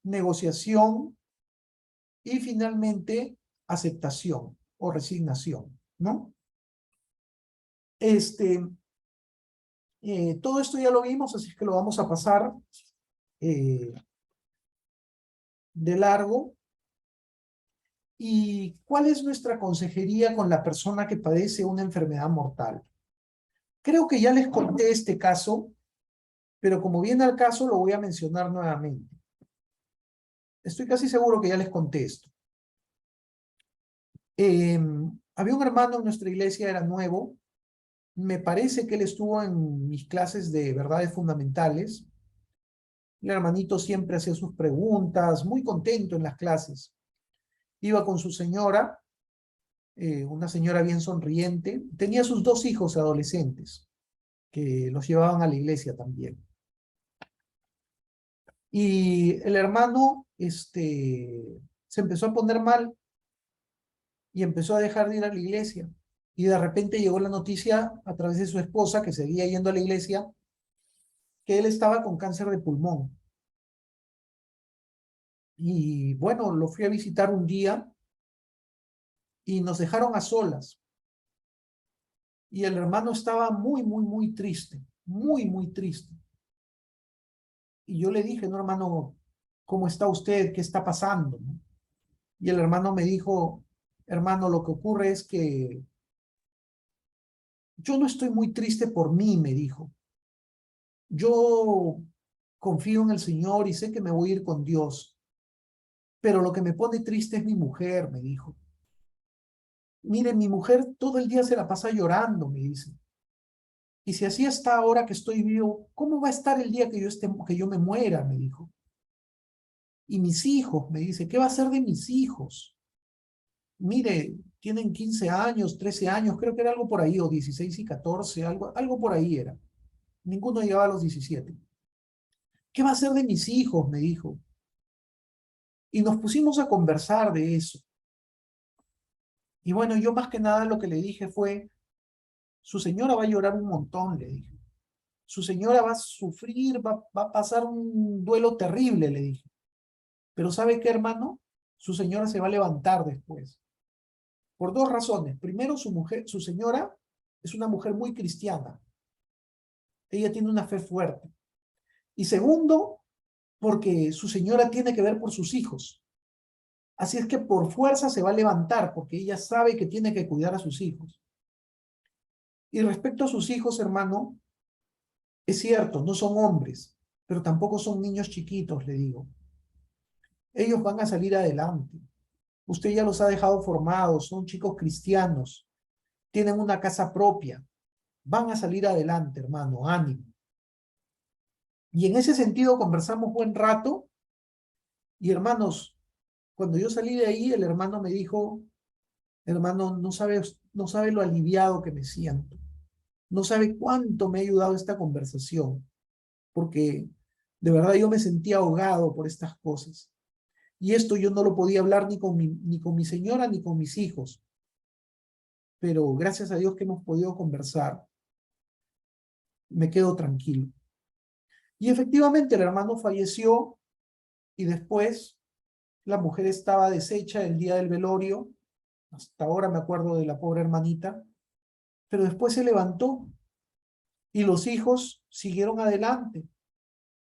negociación y finalmente aceptación o resignación, ¿no? Todo esto ya lo vimos, así que lo vamos a pasar de largo. ¿Y cuál es nuestra consejería con la persona que padece una enfermedad mortal? Creo que ya les conté este caso, pero como viene al caso, lo voy a mencionar nuevamente. Estoy casi seguro que ya les conté esto. Había un hermano en nuestra iglesia, era nuevo. Me parece que él estuvo en mis clases de verdades fundamentales. El hermanito siempre hacía sus preguntas, muy contento en las clases. Iba con su señora, una señora bien sonriente. Tenía sus 2 hijos adolescentes, que los llevaban a la iglesia también. Y el hermano se empezó a poner mal y empezó a dejar de ir a la iglesia. Y de repente llegó la noticia a través de su esposa, que seguía yendo a la iglesia, que él estaba con cáncer de pulmón. Y bueno, lo fui a visitar un día y nos dejaron a solas. Y el hermano estaba muy, muy, muy triste, muy, muy triste. Y yo le dije, no, hermano, ¿cómo está usted? ¿Qué está pasando? Y el hermano me dijo, hermano, lo que ocurre es que yo no estoy muy triste por mí, me dijo. Yo confío en el Señor y sé que me voy a ir con Dios. Pero lo que me pone triste es mi mujer, me dijo. Mire, mi mujer todo el día se la pasa llorando, me dice. Y si así está ahora que estoy vivo, ¿cómo va a estar el día que yo me muera? Me dijo. Y mis hijos, me dice, ¿qué va a ser de mis hijos? Mire, tienen 15 años, 13 años, creo que era algo por ahí, o 16 y 14, algo por ahí era. Ninguno llegaba a los 17. ¿Qué va a ser de mis hijos? Me dijo. Y nos pusimos a conversar de eso. Y bueno, yo más que nada lo que le dije fue, su señora va a llorar un montón, le dije. Su señora va a sufrir, va a pasar un duelo terrible, le dije. Pero ¿sabe qué, hermano? Su señora se va a levantar después. Por 2 razones. Primero, su señora es una mujer muy cristiana. Ella tiene una fe fuerte. Y segundo, porque su señora tiene que ver por sus hijos. Así es que por fuerza se va a levantar, porque ella sabe que tiene que cuidar a sus hijos. Y respecto a sus hijos, hermano, es cierto, no son hombres, pero tampoco son niños chiquitos, le digo. Ellos van a salir adelante. Usted ya los ha dejado formados, son chicos cristianos, tienen una casa propia, van a salir adelante, hermano, ánimo. Y en ese sentido conversamos buen rato, y hermanos, cuando yo salí de ahí, el hermano me dijo, hermano, no sabe lo aliviado que me siento, no sabe cuánto me ha ayudado esta conversación, porque de verdad yo me sentía ahogado por estas cosas. Y esto yo no lo podía hablar ni con mi señora ni con mis hijos. Pero gracias a Dios que hemos podido conversar, me quedo tranquilo. Y efectivamente el hermano falleció y después la mujer estaba deshecha el día del velorio. Hasta ahora me acuerdo de la pobre hermanita. Pero después se levantó y los hijos siguieron adelante.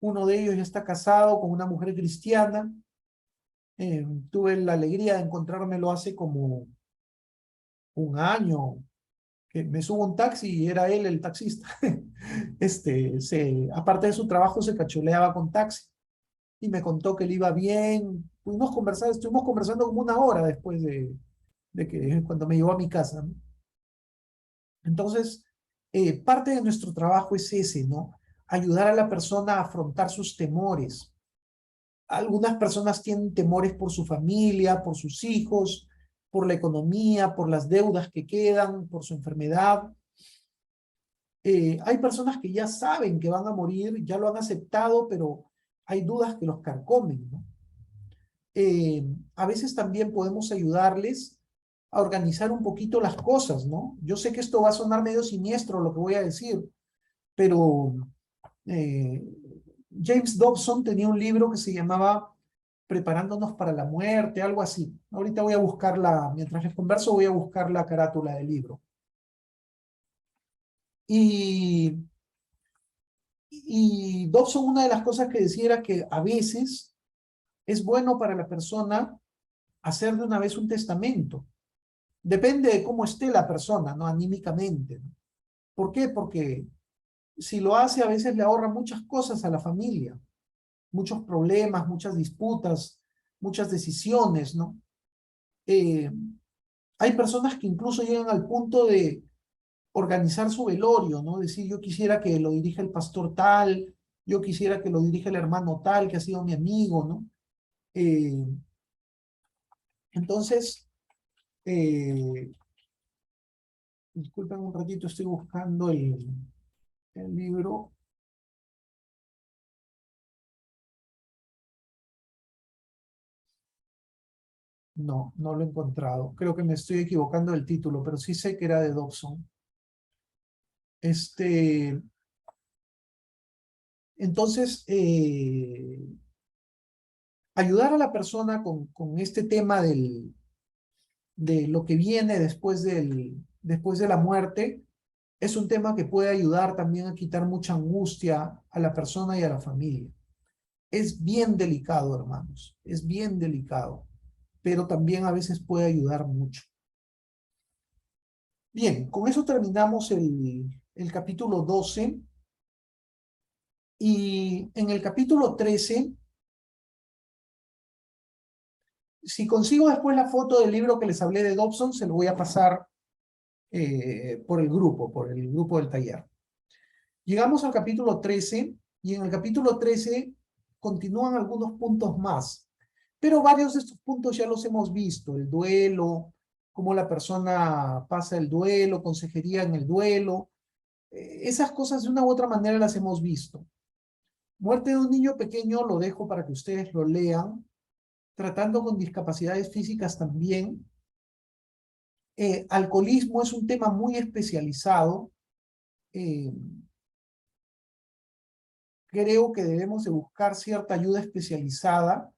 Uno de ellos ya está casado con una mujer cristiana. Tuve la alegría de encontrármelo hace como un año, que me subo a un taxi y era él el taxista. Aparte de su trabajo, se cacholeaba con taxi y me contó que le iba bien. Estuvimos conversando como 1 hora después de que cuando me llevó a mi casa, ¿no? Entonces, parte de nuestro trabajo es ese, ¿no? Ayudar a la persona a afrontar sus temores. Algunas personas tienen temores por su familia, por sus hijos, por la economía, por las deudas que quedan, por su enfermedad. Hay personas que ya saben que van a morir, ya lo han aceptado, pero hay dudas que los carcomen, ¿no? A veces también podemos ayudarles a organizar un poquito las cosas, ¿no? Yo sé que esto va a sonar medio siniestro lo que voy a decir, pero James Dobson tenía un libro que se llamaba Preparándonos para la muerte, algo así. Ahorita voy a buscarla, mientras les converso, voy a buscar la carátula del libro. Y Dobson, una de las cosas que decía era que a veces es bueno para la persona hacer de una vez un testamento. Depende de cómo esté la persona, ¿no? Anímicamente, ¿no? ¿Por qué? Porque si lo hace, a veces le ahorra muchas cosas a la familia, muchos problemas, muchas disputas, muchas decisiones, ¿no? Hay personas que incluso llegan al punto de organizar su velorio, ¿no? Decir, yo quisiera que lo dirija el pastor tal, yo quisiera que lo dirija el hermano tal, que ha sido mi amigo, ¿no? Entonces, disculpen un ratito, estoy buscando el libro. No, no lo he encontrado. Creo que me estoy equivocando del título, pero sí sé que era de Dobson. Entonces, ayudar a la persona con este tema de lo que viene después de la muerte es un tema que puede ayudar también a quitar mucha angustia a la persona y a la familia. Es bien delicado, hermanos, es bien delicado, pero también a veces puede ayudar mucho. Bien, con eso terminamos el capítulo 12 y en el capítulo 13, si consigo después la foto del libro que les hablé de Dobson, se lo voy a pasar por el grupo del taller. Llegamos al capítulo 13 y en el capítulo 13 continúan algunos puntos más, pero varios de estos puntos ya los hemos visto, el duelo, cómo la persona pasa el duelo, consejería en el duelo, esas cosas de una u otra manera las hemos visto. Muerte de un niño pequeño lo dejo para que ustedes lo lean, tratando con discapacidades físicas también. Alcoholismo es un tema muy especializado. Creo que debemos de buscar cierta ayuda especializada.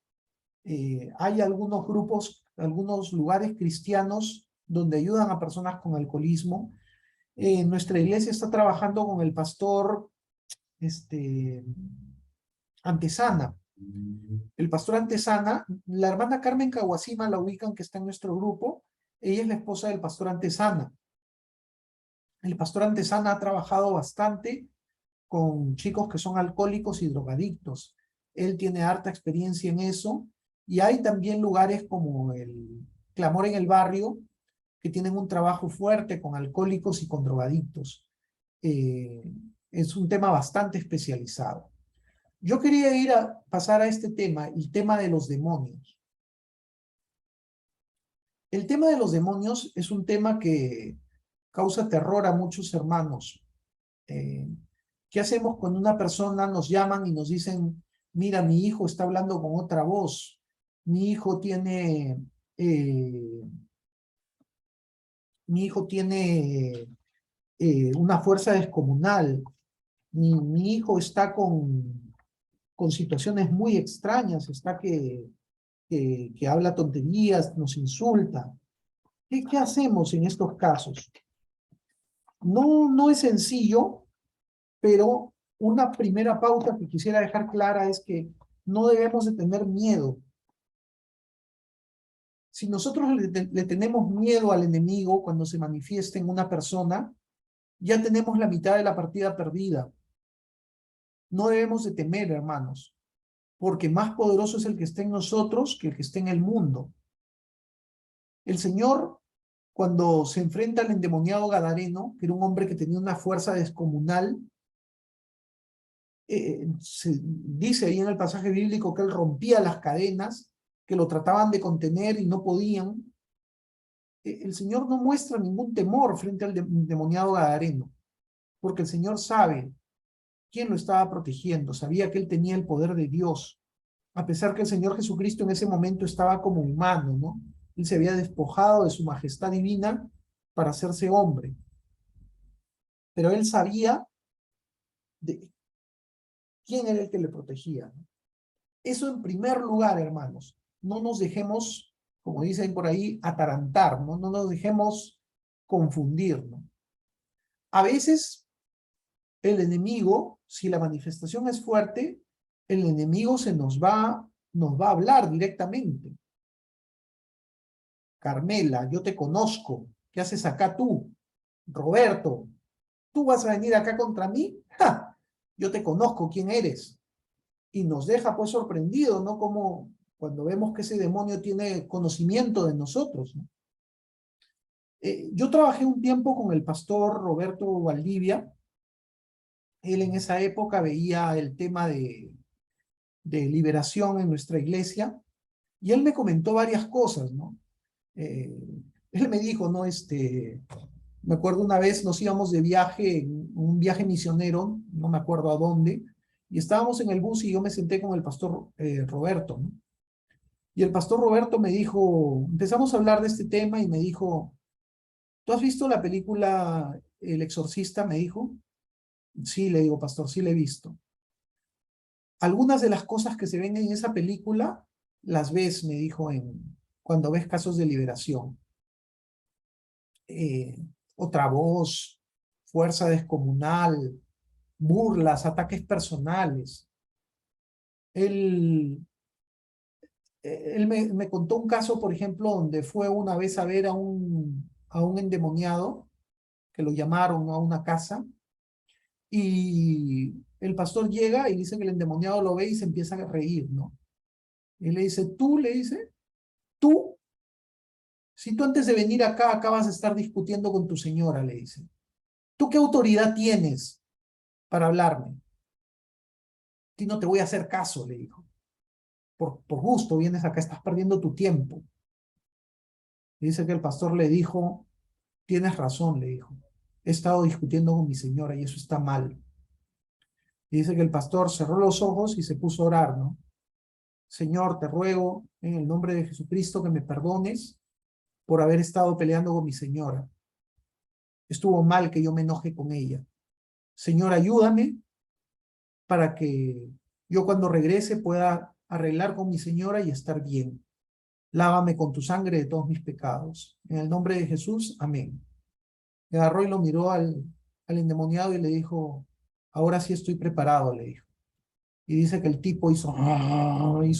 Hay algunos grupos, algunos lugares cristianos donde ayudan a personas con alcoholismo. Nuestra iglesia está trabajando con el pastor Antesana. El pastor Antesana, la hermana Carmen Caguasima la ubican que está en nuestro grupo. Ella es la esposa del pastor Antesana. El pastor Antesana ha trabajado bastante con chicos que son alcohólicos y drogadictos. Él tiene harta experiencia en eso. Y hay también lugares como el Clamor en el Barrio, que tienen un trabajo fuerte con alcohólicos y con drogadictos. Es un tema bastante especializado. Yo quería pasar a este tema, el tema de los demonios. El tema de los demonios es un tema que causa terror a muchos hermanos. ¿Qué hacemos cuando una persona nos llaman y nos dicen, mira, mi hijo está hablando con otra voz, mi hijo tiene una fuerza descomunal, mi hijo está con situaciones muy extrañas, está que habla tonterías, nos insulta? ¿Qué hacemos en estos casos? No es sencillo, pero una primera pauta que quisiera dejar clara es que no debemos de tener miedo. Si nosotros le tenemos miedo al enemigo cuando se manifiesta en una persona, ya tenemos la mitad de la partida perdida. No debemos de temer, hermanos, porque más poderoso es el que está en nosotros que el que está en el mundo. El Señor, cuando se enfrenta al endemoniado Gadareno, que era un hombre que tenía una fuerza descomunal, se dice ahí en el pasaje bíblico que él rompía las cadenas, que lo trataban de contener y no podían. El Señor no muestra ningún temor frente al endemoniado Gadareno, porque el Señor sabe quién lo estaba protegiendo, sabía que él tenía el poder de Dios, a pesar que el Señor Jesucristo en ese momento estaba como humano, ¿no? Él se había despojado de su majestad divina para hacerse hombre. Pero él sabía de quién era el que le protegía, ¿no? Eso en primer lugar, hermanos. No nos dejemos, como dicen por ahí, atarantar, ¿no? No nos dejemos confundir, ¿no? A veces el enemigo, si la manifestación es fuerte, el enemigo nos va a hablar directamente. Carmela, yo te conozco. ¿Qué haces acá tú? Roberto, ¿tú vas a venir acá contra mí? ¡Ja! Yo te conozco, ¿quién eres? Y nos deja pues sorprendido, ¿no? Como cuando vemos que ese demonio tiene conocimiento de nosotros, ¿no? Yo trabajé un tiempo con el pastor Roberto Valdivia. Él en esa época veía el tema de liberación en nuestra iglesia y él me comentó varias cosas, ¿no? Él me dijo, ¿no? Me acuerdo una vez nos íbamos de viaje, un viaje misionero, no me acuerdo a dónde, y estábamos en el bus y yo me senté con el pastor Roberto, ¿no? Y el pastor Roberto me dijo, empezamos a hablar de este tema y me dijo, ¿tú has visto la película El Exorcista? Me dijo. Sí, le digo, pastor, sí la he visto. Algunas de las cosas que se ven en esa película las ves, me dijo, cuando ves casos de liberación. Otra voz, fuerza descomunal, burlas, ataques personales. Él me contó un caso, por ejemplo, donde fue una vez a ver a un endemoniado, que lo llamaron a una casa, y el pastor llega y dice que el endemoniado lo ve y se empieza a reír, ¿no? Y le dice, tú, si tú antes de venir acá acabas de estar discutiendo con tu señora, le dice, ¿tú qué autoridad tienes para hablarme? A ti no te voy a hacer caso, le dijo. Por gusto vienes acá, estás perdiendo tu tiempo. Y dice que el pastor le dijo, tienes razón, le dijo. He estado discutiendo con mi señora y eso está mal. Y dice que el pastor cerró los ojos y se puso a orar, ¿no? Señor, te ruego en el nombre de Jesucristo que me perdones por haber estado peleando con mi señora. Estuvo mal que yo me enoje con ella. Señor, ayúdame para que yo cuando regrese pueda arreglar con mi señora y estar bien. Lávame con tu sangre de todos mis pecados. En el nombre de Jesús, amén. Le agarró y lo miró al endemoniado y le dijo, ahora sí estoy preparado, le dijo. Y dice que el tipo hizo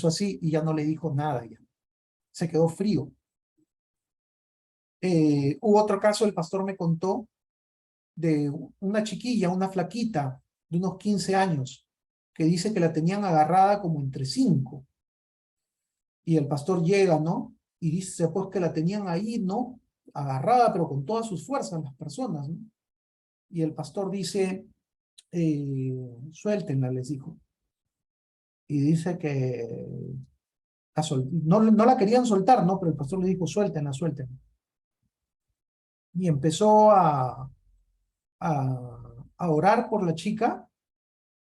así y ya no le dijo nada. Ya. Se quedó frío. Hubo otro caso, el pastor me contó, de una chiquilla, una flaquita, de unos 15 años, que dice que la tenían agarrada como entre 5. Y el pastor llega, ¿no? Y dice pues que la tenían ahí, ¿no? Agarrada, pero con todas sus fuerzas las personas, ¿no? Y el pastor dice, suéltenla, les dijo. Y dice que no la querían soltar, ¿no? Pero el pastor le dijo, suéltenla, suéltenla. Y empezó a orar por la chica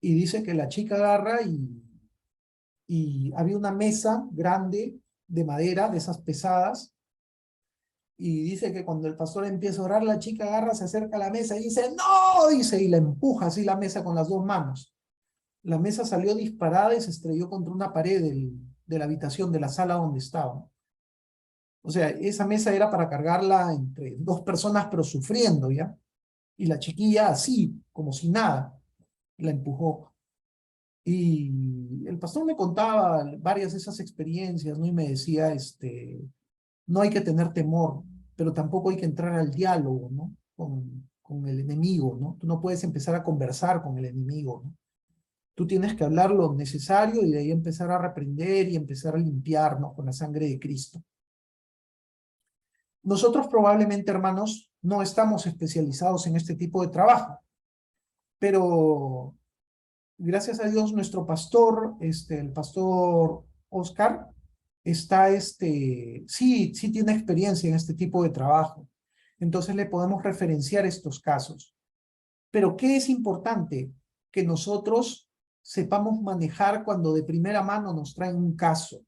y dice que la chica agarra y había una mesa grande de madera, de esas pesadas, y dice que cuando el pastor empieza a orar, la chica agarra, se acerca a la mesa y dice, ¡no! Dice, y la empuja así la mesa con las 2 manos. La mesa salió disparada y se estrelló contra una pared de la habitación, de la sala donde estaba. O sea, esa mesa era para cargarla entre 2 personas, pero sufriendo, ¿ya? Y la chiquilla así, como si nada, la empujó. Y el pastor me contaba varias de esas experiencias, ¿no? Y me decía, no hay que tener temor, pero tampoco hay que entrar al diálogo, ¿no? Con el enemigo, ¿no? Tú no puedes empezar a conversar con el enemigo, ¿no? Tú tienes que hablar lo necesario y de ahí empezar a reprender y empezar a limpiarnos con la sangre de Cristo. Nosotros probablemente, hermanos, no estamos especializados en este tipo de trabajo, pero gracias a Dios nuestro pastor, el pastor Oscar, sí tiene experiencia en este tipo de trabajo. Entonces le podemos referenciar estos casos. Pero ¿qué es importante? Que nosotros sepamos manejar cuando de primera mano nos traen un caso.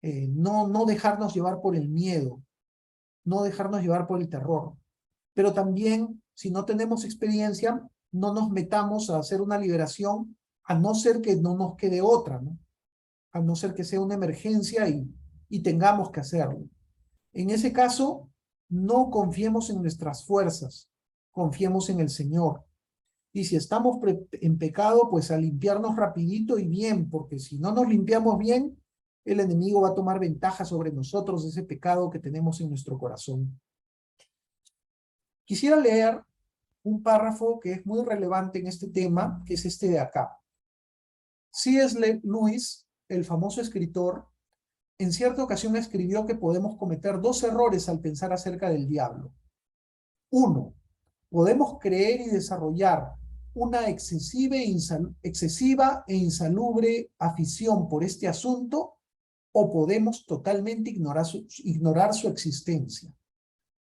No dejarnos llevar por el miedo, no dejarnos llevar por el terror. Pero también, si no tenemos experiencia, no nos metamos a hacer una liberación, a no ser que no nos quede otra, ¿no? A no ser que sea una emergencia y tengamos que hacerlo. En ese caso, no confiemos en nuestras fuerzas, confiemos en el Señor. Y si estamos en pecado, pues a limpiarnos rapidito y bien, porque si no nos limpiamos bien, el enemigo va a tomar ventaja sobre nosotros de ese pecado que tenemos en nuestro corazón. Quisiera leer un párrafo que es muy relevante en este tema, que es este de acá. C.S. Lewis, el famoso escritor, en cierta ocasión escribió que podemos cometer dos errores al pensar acerca del diablo. Uno, podemos creer y desarrollar una excesiva e insalubre afición por este asunto, o podemos totalmente ignorar su existencia.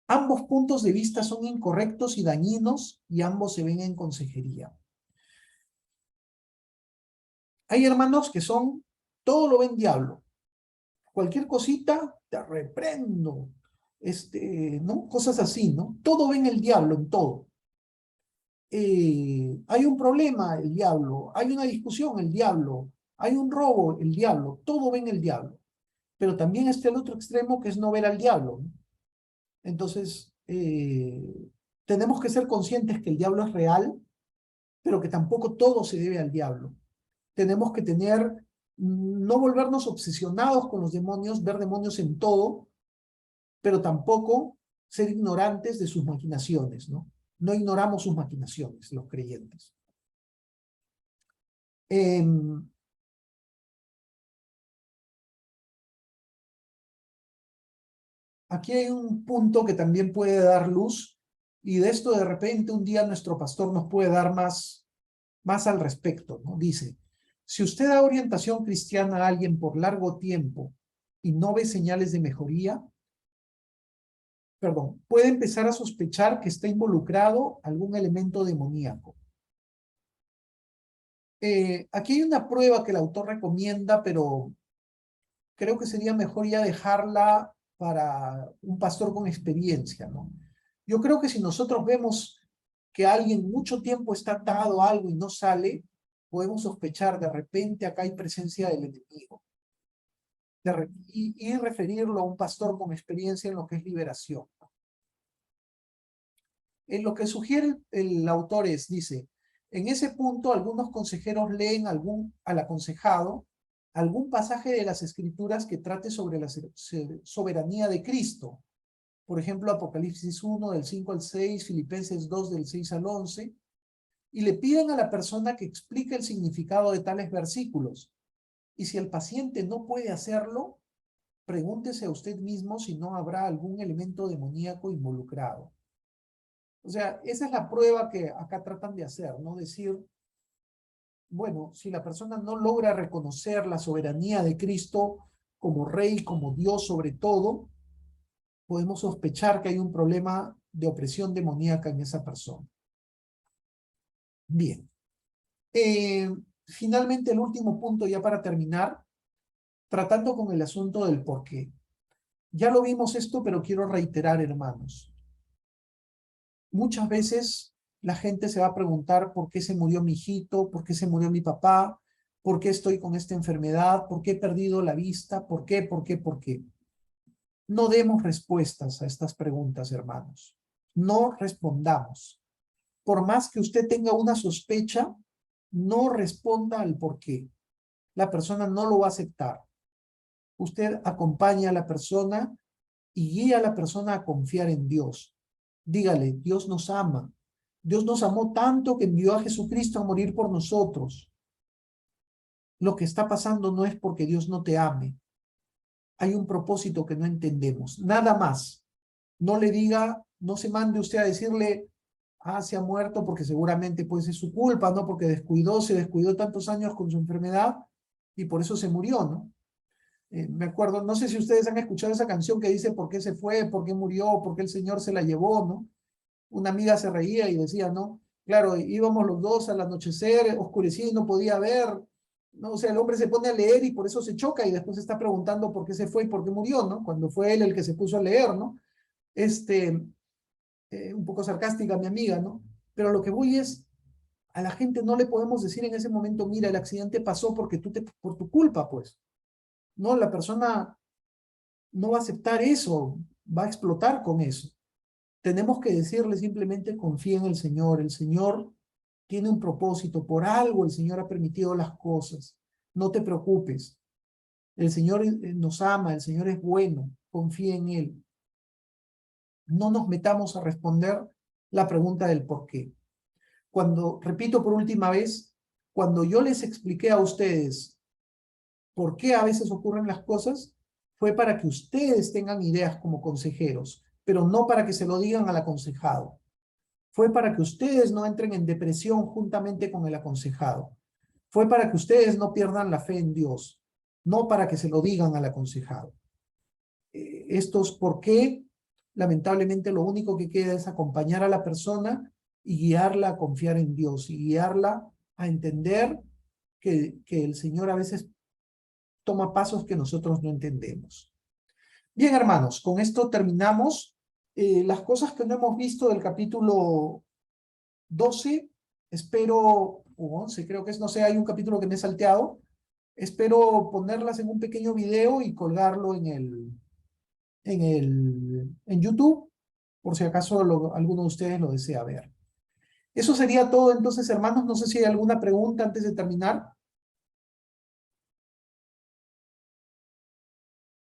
Ambos puntos de vista son incorrectos y dañinos, y ambos se ven en consejería. Hay hermanos que todo lo ven diablo. Cualquier cosita, te reprendo. ¿No? Cosas así, ¿no? Todo ven el diablo en todo. Hay un problema, el diablo. Hay una discusión, el diablo. Hay un robo, el diablo. Todo ven el diablo. Pero también está el otro extremo, que es no ver al diablo, ¿no? Entonces, tenemos que ser conscientes que el diablo es real, pero que tampoco todo se debe al diablo. Tenemos que no volvernos obsesionados con los demonios, ver demonios en todo, pero tampoco ser ignorantes de sus maquinaciones, ¿no? No ignoramos sus maquinaciones, los creyentes. Aquí hay un punto que también puede dar luz, y de esto de repente un día nuestro pastor nos puede dar más al respecto, ¿no? Dice, si usted da orientación cristiana a alguien por largo tiempo y no ve señales de mejoría, puede empezar a sospechar que está involucrado algún elemento demoníaco. Aquí hay una prueba que el autor recomienda, pero creo que sería mejor ya dejarla para un pastor con experiencia, ¿no? Yo creo que si nosotros vemos que alguien mucho tiempo está atado a algo y no sale, podemos sospechar de repente acá hay presencia del enemigo. Y referirlo a un pastor con experiencia en lo que es liberación. En lo que sugiere el autor dice, en ese punto algunos consejeros leen al aconsejado algún pasaje de las Escrituras que trate sobre la soberanía de Cristo. Por ejemplo, Apocalipsis 1, del 5 al 6, Filipenses 2, del 6 al 11, y le piden a la persona que explique el significado de tales versículos. Y si el paciente no puede hacerlo, pregúntese a usted mismo si no habrá algún elemento demoníaco involucrado. O sea, esa es la prueba que acá tratan de hacer, ¿no? Decir, bueno, si la persona no logra reconocer la soberanía de Cristo como Rey, como Dios sobre todo, podemos sospechar que hay un problema de opresión demoníaca en esa persona. Bien. Finalmente, el último punto ya para terminar, tratando con el asunto del por qué. Ya lo vimos esto, pero quiero reiterar, hermanos. Muchas veces la gente se va a preguntar por qué se murió mi hijito, por qué se murió mi papá, por qué estoy con esta enfermedad, por qué he perdido la vista, por qué. No demos respuestas a estas preguntas, hermanos. No respondamos. Por más que usted tenga una sospecha, no responda al por qué. La persona no lo va a aceptar. Usted acompaña a la persona y guía a la persona a confiar en Dios. Dígale, Dios nos ama. Dios nos amó tanto que envió a Jesucristo a morir por nosotros. Lo que está pasando no es porque Dios no te ame. Hay un propósito que no entendemos. Nada más. No le diga, no se mande usted a decirle, se ha muerto porque seguramente puede ser su culpa, ¿no? Porque se descuidó tantos años con su enfermedad y por eso se murió, ¿no? Me acuerdo, no sé si ustedes han escuchado esa canción que dice por qué se fue, por qué murió, por qué el Señor se la llevó, ¿no? Una amiga se reía y decía, ¿no? Claro, íbamos los dos al anochecer, oscurecía y no podía ver, ¿no? O sea, el hombre se pone a leer y por eso se choca y después se está preguntando por qué se fue y por qué murió, ¿no? Cuando fue él el que se puso a leer, ¿no? Un poco sarcástica mi amiga, ¿no? Pero lo que voy es, a la gente no le podemos decir en ese momento, mira, el accidente pasó porque por tu culpa, pues. No, la persona no va a aceptar eso, va a explotar con eso. Tenemos que decirle simplemente, confía en el Señor tiene un propósito, por algo el Señor ha permitido las cosas, no te preocupes. El Señor nos ama, el Señor es bueno, confía en Él. No nos metamos a responder la pregunta del por qué. Cuando, repito por última vez, cuando yo les expliqué a ustedes por qué a veces ocurren las cosas, fue para que ustedes tengan ideas como consejeros, pero no para que se lo digan al aconsejado. Fue para que ustedes no entren en depresión juntamente con el aconsejado. Fue para que ustedes no pierdan la fe en Dios, no para que se lo digan al aconsejado. Estos por qué, lamentablemente lo único que queda es acompañar a la persona y guiarla a confiar en Dios y guiarla a entender que el Señor a veces toma pasos que nosotros no entendemos. Bien, hermanos, con esto terminamos. Las cosas que no hemos visto del capítulo 12, espero, o 11, creo que es, no sé, hay un capítulo que me he salteado. Espero ponerlas en un pequeño video y colgarlo en YouTube, por si acaso alguno de ustedes lo desea ver. Eso sería todo entonces, hermanos. No sé si hay alguna pregunta antes de terminar.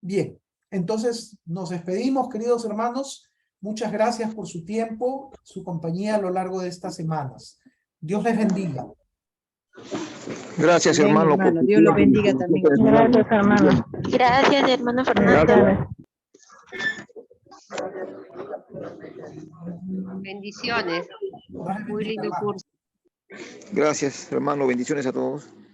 Bien, entonces nos despedimos, queridos hermanos. Muchas gracias por su tiempo, su compañía a lo largo de estas semanas. Dios les bendiga. Gracias, Amén, hermano. hermano. Dios lo bendiga también. Gracias, hermano. Gracias, hermano Buenas Fernando. tardes. Bendiciones. Dios les Muy bendiga, lindo hermanos. curso. Gracias, hermano. Bendiciones a todos.